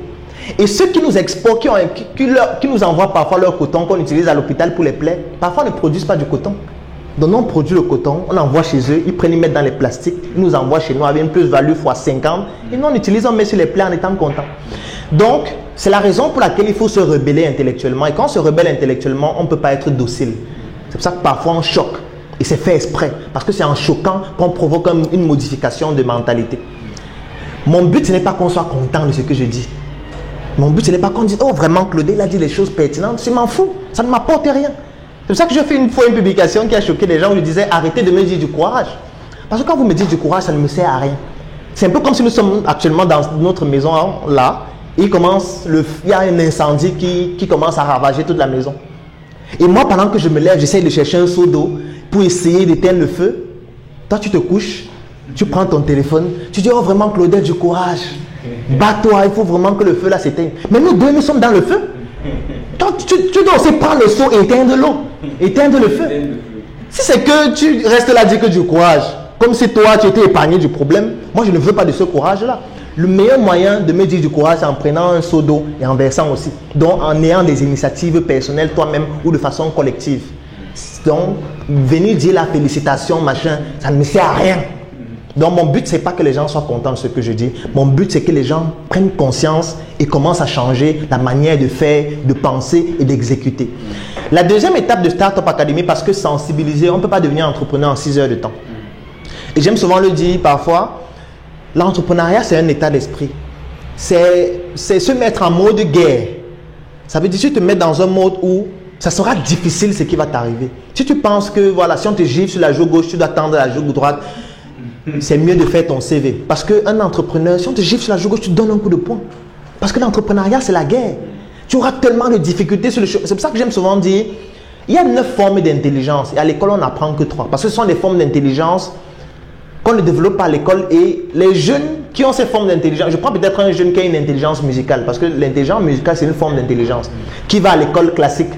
Et ceux qui nous exportent, qui nous envoient parfois leur coton qu'on utilise à l'hôpital pour les plaies, parfois ne produisent pas du coton. Donc on produit le coton, on envoie chez eux, ils prennent, ils mettent dans les plastiques, ils nous envoient chez nous avec une plus-value x 50. Et nous on utilise, on met sur les plaies en étant content. Donc c'est la raison pour laquelle il faut se rebeller intellectuellement. Et quand on se rebelle intellectuellement, on ne peut pas être docile. C'est pour ça que parfois on choque. Et c'est fait exprès. Parce que c'est en choquant qu'on provoque une modification de mentalité. Mon but, ce n'est pas qu'on soit content de ce que je dis. Mon but, ce n'est pas qu'on dise, oh vraiment, Claude, il a dit les choses pertinentes. Je m'en fous, ça ne m'apporte rien. C'est pour ça que j'ai fait une fois une publication qui a choqué les gens où je disais, arrêtez de me dire du courage. Parce que quand vous me dites du courage, ça ne me sert à rien. C'est un peu comme si nous sommes actuellement dans notre maison là, et il y a un incendie qui commence à ravager toute la maison. Et moi, pendant que je me lève, j'essaie de chercher un seau d'eau pour essayer d'éteindre le feu. Toi, tu te couches, tu prends ton téléphone, tu dis, oh vraiment, Claudette, du courage. Bats-toi, il faut vraiment que le feu là s'éteigne. Mais nous deux, nous sommes dans le feu. Toi, tu dois aussi prendre le seau et éteindre l'eau. Éteindre le feu. Si c'est que tu restes là à dire que du courage, comme si toi, tu étais épargné du problème, moi, je ne veux pas de ce courage-là. Le meilleur moyen de me dire du courage, c'est en prenant un seau d'eau et en versant aussi. Donc, en ayant des initiatives personnelles toi-même ou de façon collective. Donc, venir dire la félicitation, machin, ça ne me sert à rien. Donc, mon but, ce n'est pas que les gens soient contents de ce que je dis. Mon but, c'est que les gens prennent conscience et commencent à changer la manière de faire, de penser et d'exécuter. La deuxième étape de Startup Academy, parce que sensibiliser, on ne peut pas devenir entrepreneur en 6 heures de temps. Et j'aime souvent le dire parfois, l'entrepreneuriat, c'est un état d'esprit. C'est se mettre en mode guerre. Ça veut dire que tu te mets dans un mode où ça sera difficile ce qui va t'arriver. Si tu penses que, voilà, si on te gifle sur la joue gauche, tu dois tendre la joue droite, c'est mieux de faire ton CV. Parce qu'un entrepreneur, si on te gifle sur la joue gauche, tu donnes un coup de poing. Parce que l'entrepreneuriat, c'est la guerre. Tu auras tellement de difficultés sur le chemin. C'est pour ça que j'aime souvent dire, il y a 9 formes d'intelligence. Et à l'école, on n'apprend que 3. Parce que ce sont des formes d'intelligence qu'on ne développe pas à l'école. Et les jeunes qui ont ces formes d'intelligence, je prends peut-être un jeune qui a une intelligence musicale. Parce que l'intelligence musicale, c'est une forme d'intelligence. Qui va à l'école classique.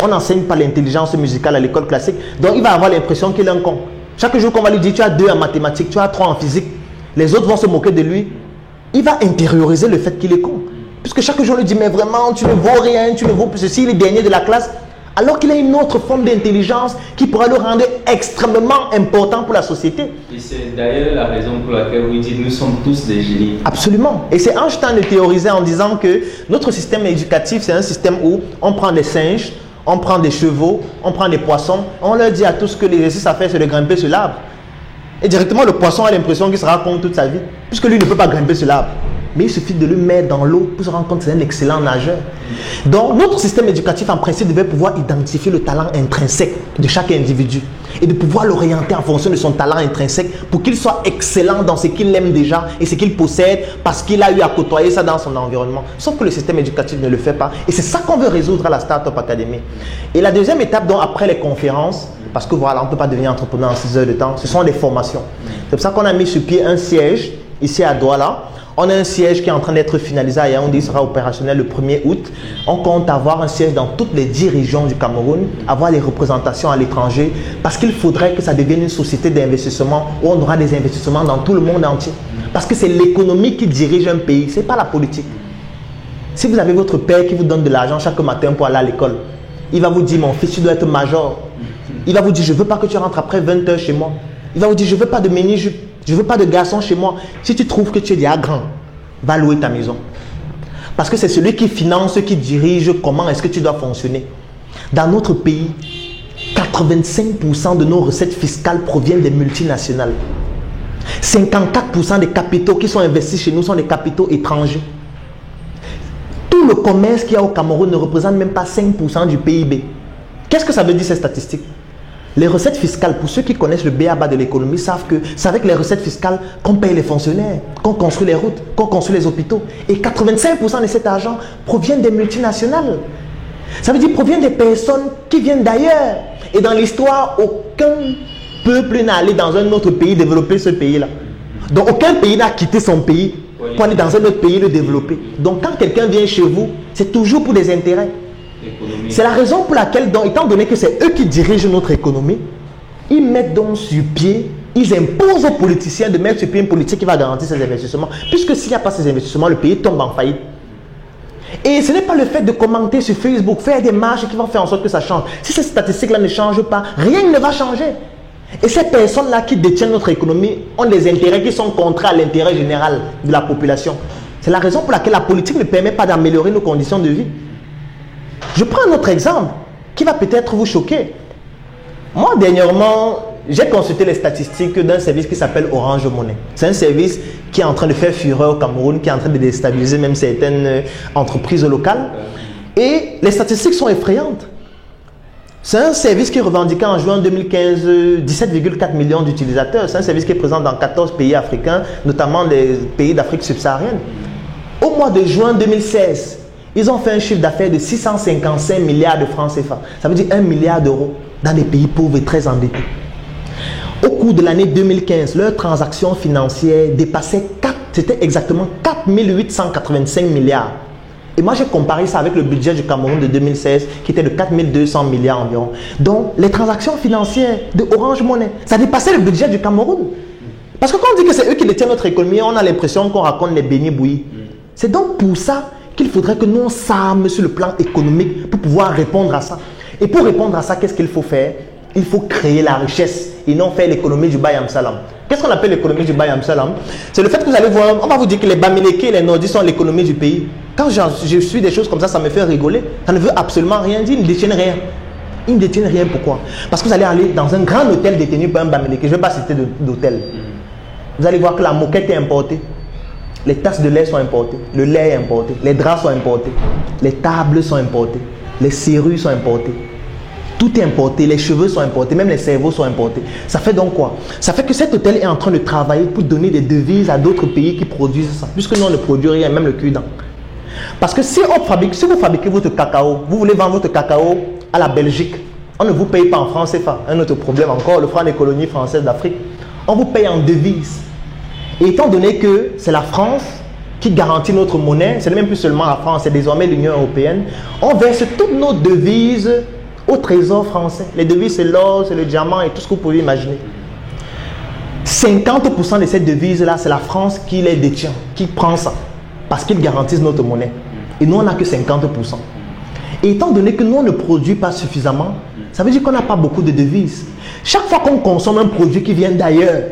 On n'enseigne pas l'intelligence musicale à l'école classique. Donc, il va avoir l'impression qu'il est un con. Chaque jour qu'on va lui dire, tu as 2 en mathématiques, tu as 3 en physique, les autres vont se moquer de lui. Il va intérioriser le fait qu'il est con. Puisque chaque jour on lui dit, mais vraiment, tu ne vaux rien, tu ne vaux plus ceci, il est dernier de la classe. Alors qu'il a une autre forme d'intelligence qui pourra le rendre extrêmement important pour la société. Et c'est d'ailleurs la raison pour laquelle vous dites, nous sommes tous des génies. Absolument. Et c'est Einstein de théoriser en disant que notre système éducatif, c'est un système où on prend des singes, on prend des chevaux, on prend des poissons, on leur dit à tous que l'exercice à faire, c'est de grimper sur l'arbre. Et directement, le poisson a l'impression qu'il sera con toute sa vie, puisque lui ne peut pas grimper sur l'arbre. Mais il suffit de le mettre dans l'eau pour se rendre compte que c'est un excellent nageur. Donc, notre système éducatif, en principe, devait pouvoir identifier le talent intrinsèque de chaque individu et de pouvoir l'orienter en fonction de son talent intrinsèque pour qu'il soit excellent dans ce qu'il aime déjà et ce qu'il possède parce qu'il a eu à côtoyer ça dans son environnement. Sauf que le système éducatif ne le fait pas. Et c'est ça qu'on veut résoudre à la Startup Academy. Et la deuxième étape, donc, après les conférences, parce que voilà, on ne peut pas devenir entrepreneur en 6 heures de temps, ce sont des formations. C'est pour ça qu'on a mis sur pied un siège ici à Douala. On a un siège qui est en train d'être finalisé à Yaoundé, il sera opérationnel le 1er août. On compte avoir un siège dans toutes les 10 régions du Cameroun, avoir des représentations à l'étranger, parce qu'il faudrait que ça devienne une société d'investissement où on aura des investissements dans tout le monde entier. Parce que c'est l'économie qui dirige un pays, ce n'est pas la politique. Si vous avez votre père qui vous donne de l'argent chaque matin pour aller à l'école, il va vous dire, mon fils, tu dois être major. Il va vous dire, je ne veux pas que tu rentres après 20 h chez moi. Il va vous dire, je ne veux pas de mini-jupe, je ne veux pas de garçon chez moi. Si tu trouves que tu es déjà grand, va louer ta maison. Parce que c'est celui qui finance, qui dirige comment est-ce que tu dois fonctionner. Dans notre pays, 85% de nos recettes fiscales proviennent des multinationales. 54% des capitaux qui sont investis chez nous sont des capitaux étrangers. Tout le commerce qu'il y a au Cameroun ne représente même pas 5% du PIB. Qu'est-ce que ça veut dire ces statistiques? Les recettes fiscales, pour ceux qui connaissent le b.a.-ba de l'économie, savent que c'est avec les recettes fiscales qu'on paye les fonctionnaires, qu'on construit les routes, qu'on construit les hôpitaux. Et 85% de cet argent provient des multinationales. Ça veut dire provient des personnes qui viennent d'ailleurs. Et dans l'histoire, aucun peuple n'est allé dans un autre pays développer ce pays-là. Donc aucun pays n'a quitté son pays pour aller dans un autre pays le développer. Donc quand quelqu'un vient chez vous, c'est toujours pour des intérêts. C'est la raison pour laquelle, donc, étant donné que c'est eux qui dirigent notre économie, ils mettent donc sur pied, ils imposent aux politiciens de mettre sur pied une politique qui va garantir ces investissements. Puisque s'il n'y a pas ces investissements, le pays tombe en faillite. Et ce n'est pas le fait de commenter sur Facebook, faire des marches qui vont faire en sorte que ça change. Si ces statistiques-là ne changent pas, rien ne va changer. Et ces personnes-là qui détiennent notre économie ont des intérêts qui sont contraires à l'intérêt général de la population. C'est la raison pour laquelle la politique ne permet pas d'améliorer nos conditions de vie. Je prends un autre exemple qui va peut-être vous choquer. Moi, dernièrement, j'ai consulté les statistiques d'un service qui s'appelle Orange Money. C'est un service qui est en train de faire fureur au Cameroun, qui est en train de déstabiliser même certaines entreprises locales. Et les statistiques sont effrayantes. C'est un service qui est revendiqué en juin 2015 17,4 millions d'utilisateurs. C'est un service qui est présent dans 14 pays africains, notamment les pays d'Afrique subsaharienne. Au mois de juin 2016, ils ont fait un chiffre d'affaires de 655 milliards de francs CFA. Ça veut dire 1 milliard d'euros dans des pays pauvres et très endettés. Au cours de l'année 2015, leurs transactions financières dépassaient c'était exactement 4 885 milliards. Et moi, j'ai comparé ça avec le budget du Cameroun de 2016 qui était de 4 200 milliards environ. Donc, les transactions financières de Orange Money, ça dépassait le budget du Cameroun. Parce que quand on dit que c'est eux qui détiennent notre économie, on a l'impression qu'on raconte les bénis bouillis. C'est donc pour ça qu'il faudrait que nous on s'arme sur le plan économique pour pouvoir répondre à ça. Et pour répondre à ça, qu'est-ce qu'il faut faire? Il faut créer la richesse et non faire l'économie du Bayam Salam. Qu'est-ce qu'on appelle l'économie du Bayam Salam? C'est le fait que vous allez voir, on va vous dire que les Bamileke et les Nordistes sont l'économie du pays. Quand je suis des choses comme ça me fait rigoler. Ça ne veut absolument rien dire, ils ne détiennent rien. Ils ne détiennent rien, pourquoi? Parce que vous allez aller dans un grand hôtel détenu par un Bamileke, je ne vais pas citer d'hôtel. Vous allez voir que la moquette est importée. Les tasses de lait sont importées, le lait est importé, les draps sont importés, les tables sont importées, les serrures sont importées. Tout est importé, les cheveux sont importés, même les cerveaux sont importés. Ça fait donc quoi? Ça fait que cet hôtel est en train de travailler pour donner des devises à d'autres pays qui produisent ça. Puisque nous, on ne produit rien, même le cul-dent. Parce que si vous fabriquez votre cacao, vous voulez vendre votre cacao à la Belgique, on ne vous paye pas en francs CFA. Un autre problème encore, le franc des colonies françaises d'Afrique. On vous paye en devises. Et étant donné que c'est la France qui garantit notre monnaie, ce n'est même plus seulement la France, c'est désormais l'Union européenne, on verse toutes nos devises au trésor français. Les devises, c'est l'or, c'est le diamant et tout ce que vous pouvez imaginer. 50% de ces devises-là, c'est la France qui les détient, qui prend ça, parce qu'ils garantissent notre monnaie. Et nous, on n'a que 50%. Et étant donné que nous, on ne produit pas suffisamment, ça veut dire qu'on n'a pas beaucoup de devises. Chaque fois qu'on consomme un produit qui vient d'ailleurs,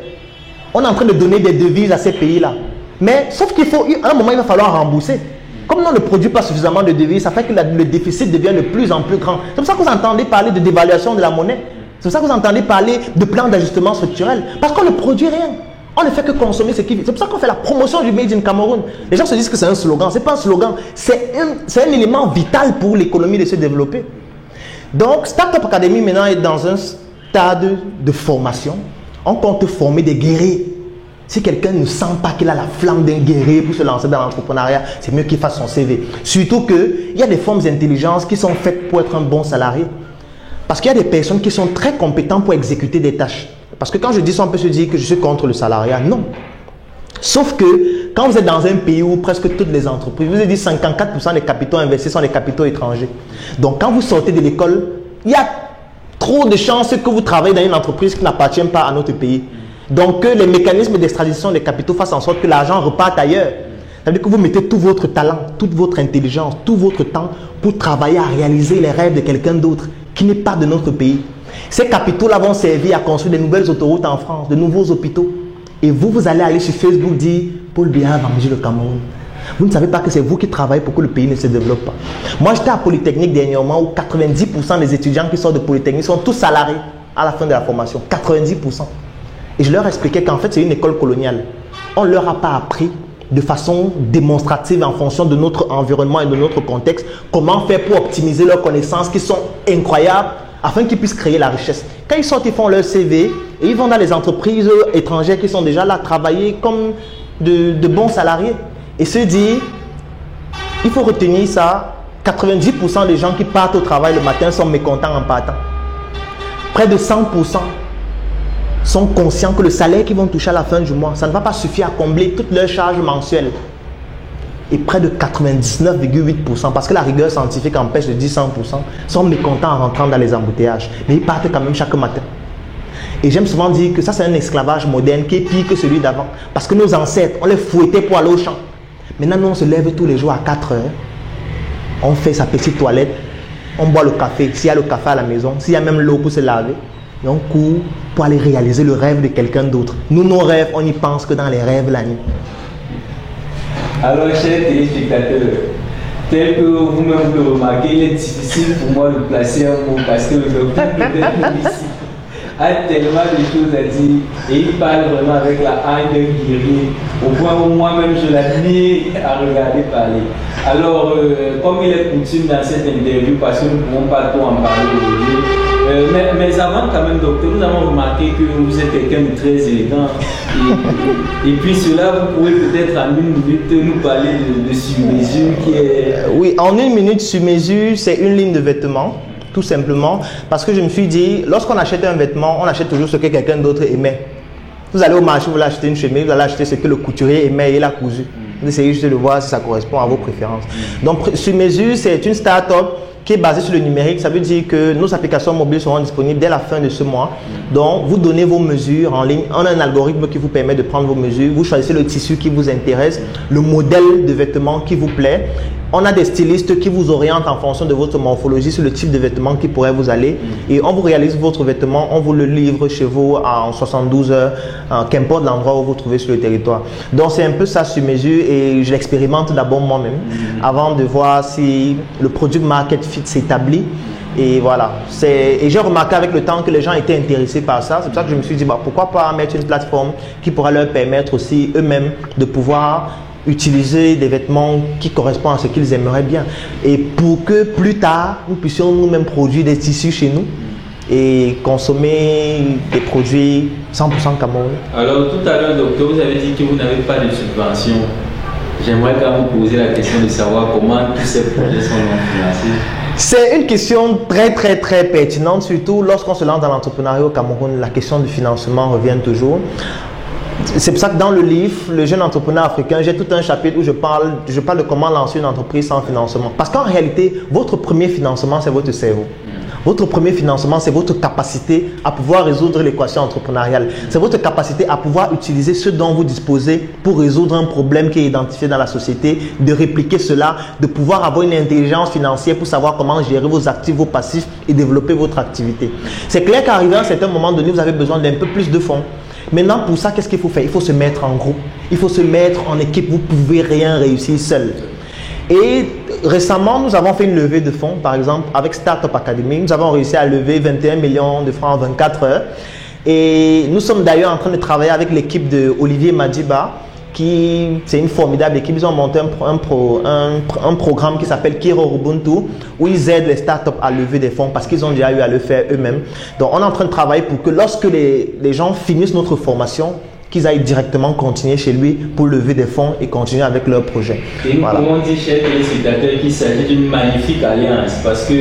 on est en train de donner des devises à ces pays-là. Mais sauf qu'il faut, à un moment, il va falloir rembourser. Comme on ne produit pas suffisamment de devises, ça fait que le déficit devient de plus en plus grand. C'est pour ça que vous entendez parler de dévaluation de la monnaie. C'est pour ça que vous entendez parler de plan d'ajustement structurel. Parce qu'on ne produit rien. On ne fait que consommer ce qui vit. C'est pour ça qu'on fait la promotion du Made in Cameroun. Les gens se disent que c'est un slogan. Ce n'est pas un slogan. C'est un élément vital pour l'économie de se développer. Donc, Startup Academy maintenant est dans un stade de formation. On compte former des guerriers. Si quelqu'un ne sent pas qu'il a la flamme d'un guerrier pour se lancer dans l'entrepreneuriat, c'est mieux qu'il fasse son CV. Surtout qu'il y a des formes d'intelligence qui sont faites pour être un bon salarié. Parce qu'il y a des personnes qui sont très compétentes pour exécuter des tâches. Parce que quand je dis ça, on peut se dire que je suis contre le salariat. Non. Sauf que quand vous êtes dans un pays où presque toutes les entreprises, vous avez dit 54% des capitaux investis sont des capitaux étrangers. Donc quand vous sortez de l'école, il y a trop de chances que vous travaillez dans une entreprise qui n'appartient pas à notre pays. Donc que les mécanismes d'extradition des capitaux fassent en sorte que l'argent reparte ailleurs. C'est-à-dire que vous mettez tout votre talent, toute votre intelligence, tout votre temps pour travailler à réaliser les rêves de quelqu'un d'autre qui n'est pas de notre pays. Ces capitaux-là vont servir à construire de nouvelles autoroutes en France, de nouveaux hôpitaux. Et vous, vous allez aller sur Facebook dire « Paul Biya a vengé le Cameroun ». Vous ne savez pas que c'est vous qui travaillez pour que le pays ne se développe pas. Moi, j'étais à Polytechnique dernièrement où 90% des étudiants qui sortent de Polytechnique sont tous salariés à la fin de la formation. 90%. Et je leur expliquais qu'en fait, c'est une école coloniale. On ne leur a pas appris de façon démonstrative en fonction de notre environnement et de notre contexte comment faire pour optimiser leurs connaissances qui sont incroyables afin qu'ils puissent créer la richesse. Quand ils sortent, ils font leur CV et ils vont dans les entreprises étrangères qui sont déjà là travailler comme de bons salariés. Et se dit, il faut retenir ça, 90% des gens qui partent au travail le matin sont mécontents en partant. Près de 100% sont conscients que le salaire qu'ils vont toucher à la fin du mois, ça ne va pas suffire à combler toutes leurs charges mensuelles. Et près de 99,8%, parce que la rigueur scientifique empêche de dire 100%, sont mécontents en rentrant dans les embouteillages. Mais ils partent quand même chaque matin. Et j'aime souvent dire que ça, c'est un esclavage moderne qui est pire que celui d'avant. Parce que nos ancêtres, on les fouettait pour aller au champ. Maintenant, nous, on se lève tous les jours à 4 heures. On fait sa petite toilette. On boit le café. S'il y a le café à la maison, s'il y a même l'eau pour se laver. Et on court pour aller réaliser le rêve de quelqu'un d'autre. Nous, nos rêves, on n'y pense que dans les rêves la nuit. Alors, chers téléspectateurs, tel que vous-même le remarquez, il est difficile pour moi de placer un mot parce que le docteur ici a tellement de choses à dire et il parle vraiment avec la haine d'un guerrier au point où moi-même je l'admire à regarder parler. Alors, comme il est coutume dans cette interview, parce que nous ne pouvons pas tout en parler aujourd'hui, mais avant quand même, docteur, nous avons remarqué que vous êtes quelqu'un de très élégant et puis cela, vous pouvez peut-être en une minute nous parler de sur-mesure qui est... Oui, en une minute, sur-mesure, c'est une ligne de vêtements. Tout simplement parce que je me suis dit, lorsqu'on achète un vêtement, on achète toujours ce que quelqu'un d'autre aimait. Vous allez au marché, vous allez acheter une chemise, vous allez acheter ce que le couturier aimait et il a cousu. Vous essayez juste de voir si ça correspond à vos préférences. Donc, sur mesure, c'est une start-up qui est basée sur le numérique. Ça veut dire que nos applications mobiles seront disponibles dès la fin de ce mois. Donc, vous donnez vos mesures en ligne. On a un algorithme qui vous permet de prendre vos mesures. Vous choisissez le tissu qui vous intéresse, le modèle de vêtement qui vous plaît. On a des stylistes qui vous orientent en fonction de votre morphologie sur le type de vêtement qui pourrait vous aller. Et on vous réalise votre vêtement, on vous le livre chez vous en 72 heures, qu'importe l'endroit où vous trouvez sur le territoire. Donc c'est un peu ça sur mesure et je l'expérimente d'abord moi-même avant de voir si le product market fit s'établit. Et voilà. Et j'ai remarqué avec le temps que les gens étaient intéressés par ça. C'est pour ça que je me suis dit, bah, pourquoi pas mettre une plateforme qui pourrait leur permettre aussi eux-mêmes de pouvoir utiliser des vêtements qui correspondent à ce qu'ils aimeraient bien. Et pour que plus tard, nous puissions nous-mêmes produire des tissus chez nous et consommer des produits 100% camerounais. Alors tout à l'heure, docteur, vous avez dit que vous n'avez pas de subvention. J'aimerais quand même vous poser la question de savoir comment tous ces projets sont financés. C'est une question très pertinente, surtout lorsqu'on se lance dans l'entrepreneuriat au Cameroun. La question du financement revient toujours. C'est pour ça que dans le livre, le jeune entrepreneur africain, j'ai tout un chapitre où je parle de comment lancer une entreprise sans financement. Parce qu'en réalité, votre premier financement, c'est votre cerveau. Votre premier financement, c'est votre capacité à pouvoir résoudre l'équation entrepreneuriale. C'est votre capacité à pouvoir utiliser ce dont vous disposez pour résoudre un problème qui est identifié dans la société, de répliquer cela, de pouvoir avoir une intelligence financière pour savoir comment gérer vos actifs, vos passifs et développer votre activité. C'est clair qu'arrivé à un certain moment donné, vous avez besoin d'un peu plus de fonds. Maintenant, pour ça, qu'est-ce qu'il faut faire? Il faut se mettre en groupe. Il faut se mettre en équipe. Vous ne pouvez rien réussir seul. Et récemment, nous avons fait une levée de fonds. Par exemple, avec Startup Academy, nous avons réussi à lever 21 millions de francs en 24 heures. Et nous sommes d'ailleurs en train de travailler avec l'équipe de Olivier Madiba, c'est une formidable équipe. Ils ont monté un programme qui s'appelle Kiro Ubuntu, où ils aident les startups à lever des fonds parce qu'ils ont déjà eu à le faire eux-mêmes. Donc, on est en train de travailler pour que lorsque les gens finissent notre formation, qu'ils aillent directement continuer chez lui pour lever des fonds et continuer avec leur projet. Et nous pouvons dire, chers téléspectateurs, qu'il s'agit d'une magnifique alliance parce que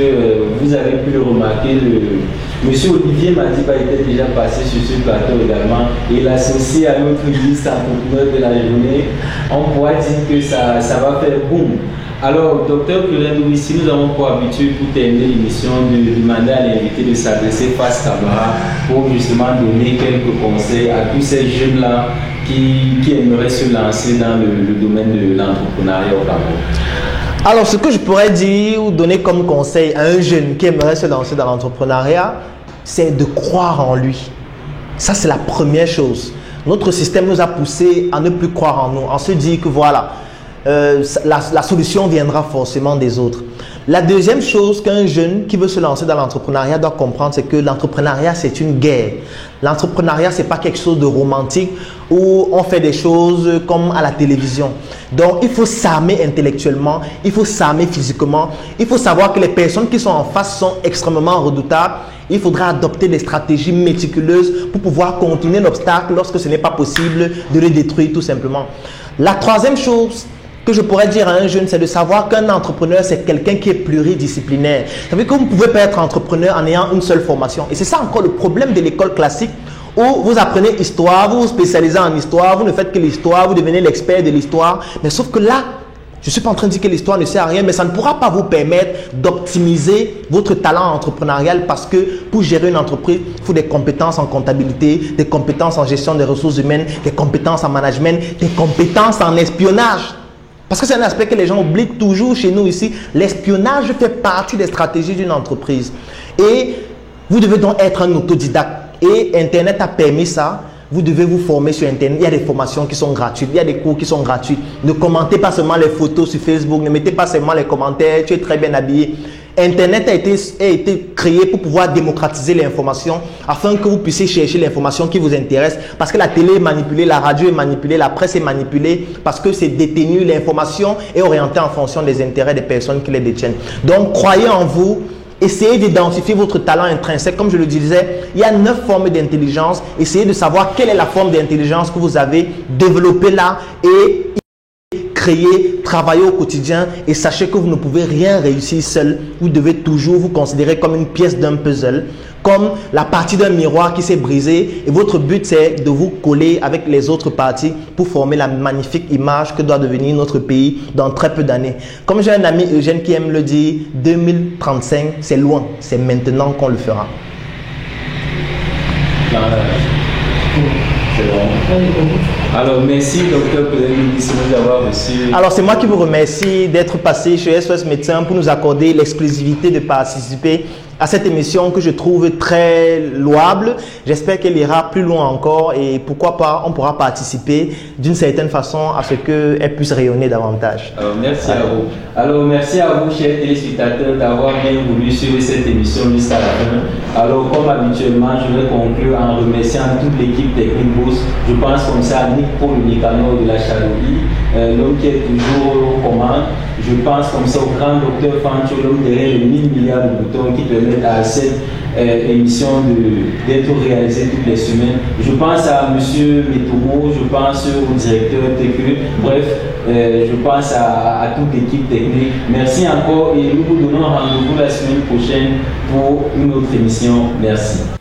vous avez pu le remarquer, monsieur Olivier Madiba était déjà passé sur ce plateau également et l'associé à notre liste entrepreneur de la journée, on pourra dire que ça va faire boum. Alors, docteur Curendou, ici, nous avons pour habitude, pour terminer l'émission, de demander à l'invité de s'adresser face caméra pour justement donner quelques conseils à tous ces jeunes-là qui aimeraient se lancer dans le domaine de l'entrepreneuriat au Cameroun. Alors, ce que je pourrais dire ou donner comme conseil à un jeune qui aimerait se lancer dans l'entrepreneuriat, c'est de croire en lui. Ça, c'est la première chose. Notre système nous a poussé à ne plus croire en nous, en se dire que voilà, la solution viendra forcément des autres. La deuxième chose qu'un jeune qui veut se lancer dans l'entrepreneuriat doit comprendre, c'est que l'entrepreneuriat, c'est une guerre. L'entrepreneuriat, ce n'est pas quelque chose de romantique où on fait des choses comme à la télévision. Donc, il faut s'armer intellectuellement, il faut s'armer physiquement, il faut savoir que les personnes qui sont en face sont extrêmement redoutables. Il faudra adopter des stratégies méticuleuses pour pouvoir continuer l'obstacle lorsque ce n'est pas possible de le détruire tout simplement. La troisième chose que je pourrais dire à un jeune, c'est de savoir qu'un entrepreneur, c'est quelqu'un qui est pluridisciplinaire. Ça veut dire que vous ne pouvez pas être entrepreneur en ayant une seule formation. Et c'est ça encore le problème de l'école classique où vous apprenez histoire, vous vous spécialisez en histoire, vous ne faites que l'histoire, vous devenez l'expert de l'histoire. Mais sauf que là, je ne suis pas en train de dire que l'histoire ne sert à rien, mais ça ne pourra pas vous permettre d'optimiser votre talent entrepreneurial parce que pour gérer une entreprise, il faut des compétences en comptabilité, des compétences en gestion des ressources humaines, des compétences en management, des compétences en espionnage. Parce que c'est un aspect que les gens oublient toujours chez nous ici. L'espionnage fait partie des stratégies d'une entreprise. Et vous devez donc être un autodidacte. Et Internet a permis ça. Vous devez vous former sur Internet. Il y a des formations qui sont gratuites. Il y a des cours qui sont gratuits. Ne commentez pas seulement les photos sur Facebook. Ne mettez pas seulement les commentaires. Tu es très bien habillé. Internet a été créé pour pouvoir démocratiser l'information afin que vous puissiez chercher l'information qui vous intéresse. Parce que la télé est manipulée, la radio est manipulée, la presse est manipulée parce que c'est détenu. L'information est orientée en fonction des intérêts des personnes qui les détiennent. Donc, croyez en vous. Essayez d'identifier votre talent intrinsèque. Comme je le disais, il y a 9 formes d'intelligence. Essayez de savoir quelle est la forme d'intelligence que vous avez développée là et créer, travailler au quotidien et sachez que vous ne pouvez rien réussir seul. Vous devez toujours vous considérer comme une pièce d'un puzzle, comme la partie d'un miroir qui s'est brisée et votre but c'est de vous coller avec les autres parties pour former la magnifique image que doit devenir notre pays dans très peu d'années. Comme j'ai un ami Eugène qui aime le dire, 2035 c'est loin, c'est maintenant qu'on le fera. Alors, merci, docteur, pour nous avoir reçu. Alors, c'est moi qui vous remercie d'être passé chez SOS Médecins pour nous accorder l'exclusivité de participer à cette émission que je trouve très louable. J'espère qu'elle ira plus loin encore et pourquoi pas, on pourra participer d'une certaine façon à ce qu'elle puisse rayonner davantage. Alors, merci à vous. Alors, merci à vous, chers téléspectateurs, d'avoir bien voulu suivre cette émission jusqu'à la fin. Alors, comme habituellement, je vais conclure en remerciant toute l'équipe Technique Bourse. Je pense comme ça à Nick Paul Nicanor de la Chaloupie, l'homme qui est toujours aux commandes. Je pense comme ça au grand docteur Fancho, l'homme derrière les 1000 milliards de boutons qui permettent à cette émission d'être réalisée toutes les semaines. Je pense à M. Metomo, je pense au directeur TQ, bref, je pense à toute l'équipe technique. Merci encore et nous vous donnons rendez-vous la semaine prochaine pour une autre émission. Merci.